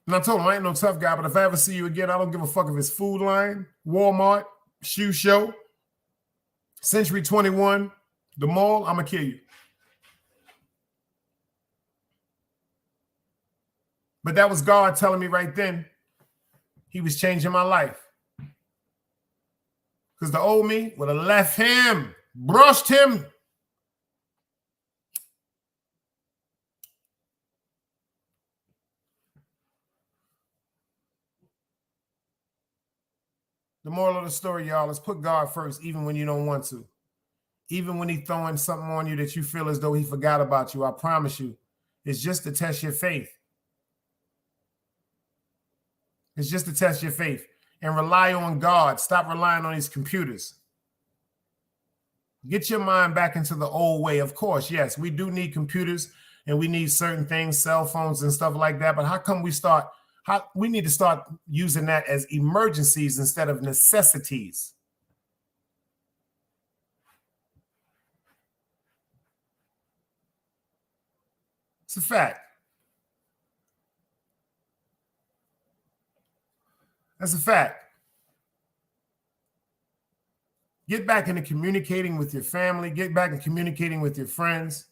And I told him, I ain't no tough guy, but if I ever see you again, I don't give a fuck if it's Food Line, Walmart, Shoe Show, Century 21, the mall, I'm going to kill you. But that was God telling me right then he was changing my life. Because the old me would have left him, brushed him. The moral of the story, y'all, is put God first, even when you don't want to. Even when he's throwing something on you that you feel as though he forgot about you, I promise you, it's just to test your faith. It's just to test your faith. And rely on God. Stop relying on these computers. Get your mind back into the old way. Of course, yes, we do need computers and we need certain things, cell phones and stuff like that. But how come we need to start using that as emergencies instead of necessities? It's a fact. That's a fact. Get back into communicating with your family. Get back and communicating with your friends.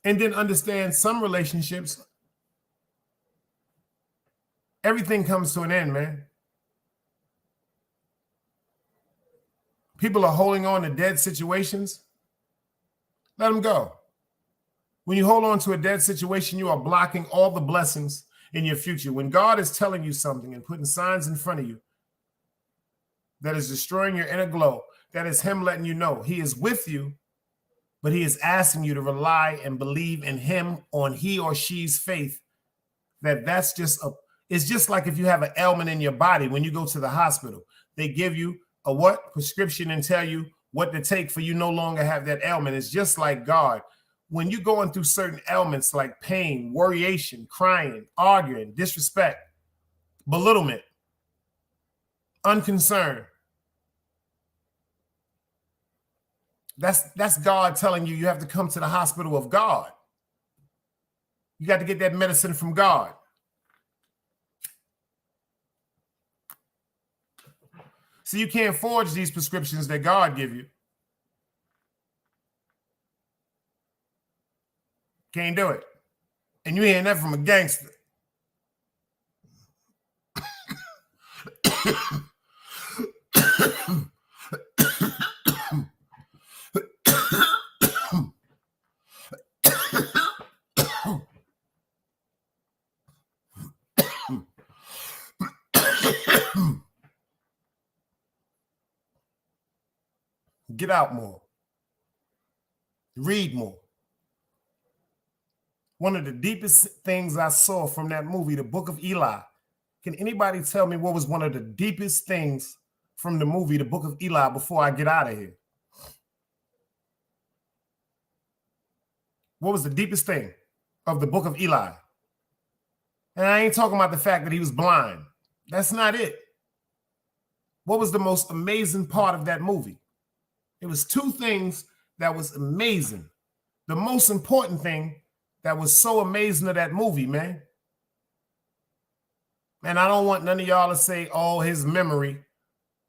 And then understand some relationships, everything comes to an end, man. People are holding on to dead situations. Let them go. When you hold on to a dead situation, you are blocking all the blessings in your future. When God is telling you something and putting signs in front of you that is destroying your inner glow, that is him letting you know he is with you, but he is asking you to rely and believe in him on he or she's faith. It's just like if you have an ailment in your body, when you go to the hospital, they give you a prescription and tell you what to take for you no longer have that ailment. It's just like God. When you're going through certain ailments like pain, worryation, crying, arguing, disrespect, belittlement, unconcern, that's God telling you have to come to the hospital of God. You got to get that medicine from God. So you can't forge these prescriptions that God give you. Can't do it. And you hearing that from a gangster. Get out more. Read more. One of the deepest things I saw from that movie, The Book of Eli. Can anybody tell me what was one of the deepest things from the movie, The Book of Eli, before I get out of here? What was the deepest thing of The Book of Eli? And I ain't talking about the fact that he was blind. That's not it. What was the most amazing part of that movie? It was two things that was amazing. The most important thing that was so amazing of that movie, man. And I don't want none of y'all to say, oh, his memory,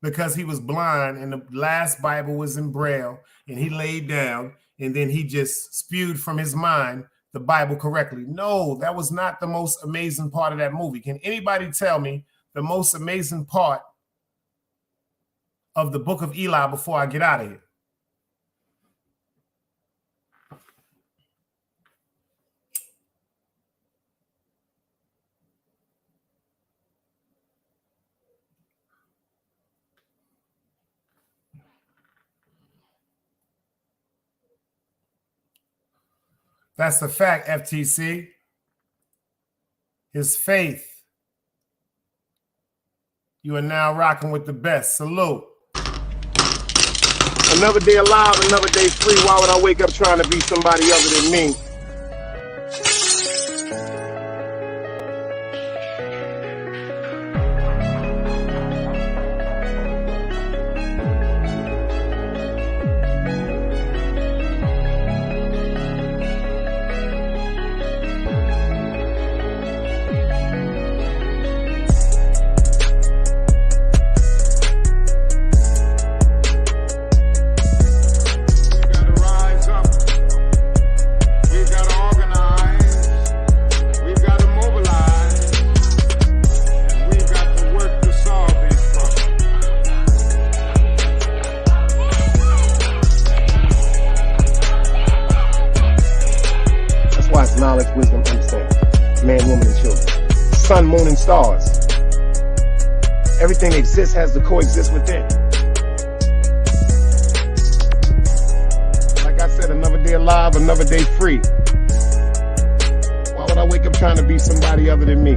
because he was blind and the last Bible was in Braille and he laid down and then he just spewed from his mind the Bible correctly. No, that was not the most amazing part of that movie. Can anybody tell me the most amazing part of The Book of Eli before I get out of here? That's a fact, FTC. His faith. You are now rocking with the best. Salute. Another day alive, another day free. Why would I wake up trying to be somebody other than me? wisdom, understanding. Man, woman, and children. Sun, moon, and stars. Everything that exists has to coexist within. Like I said, another day alive, another day free. Why would I wake up trying to be somebody other than me?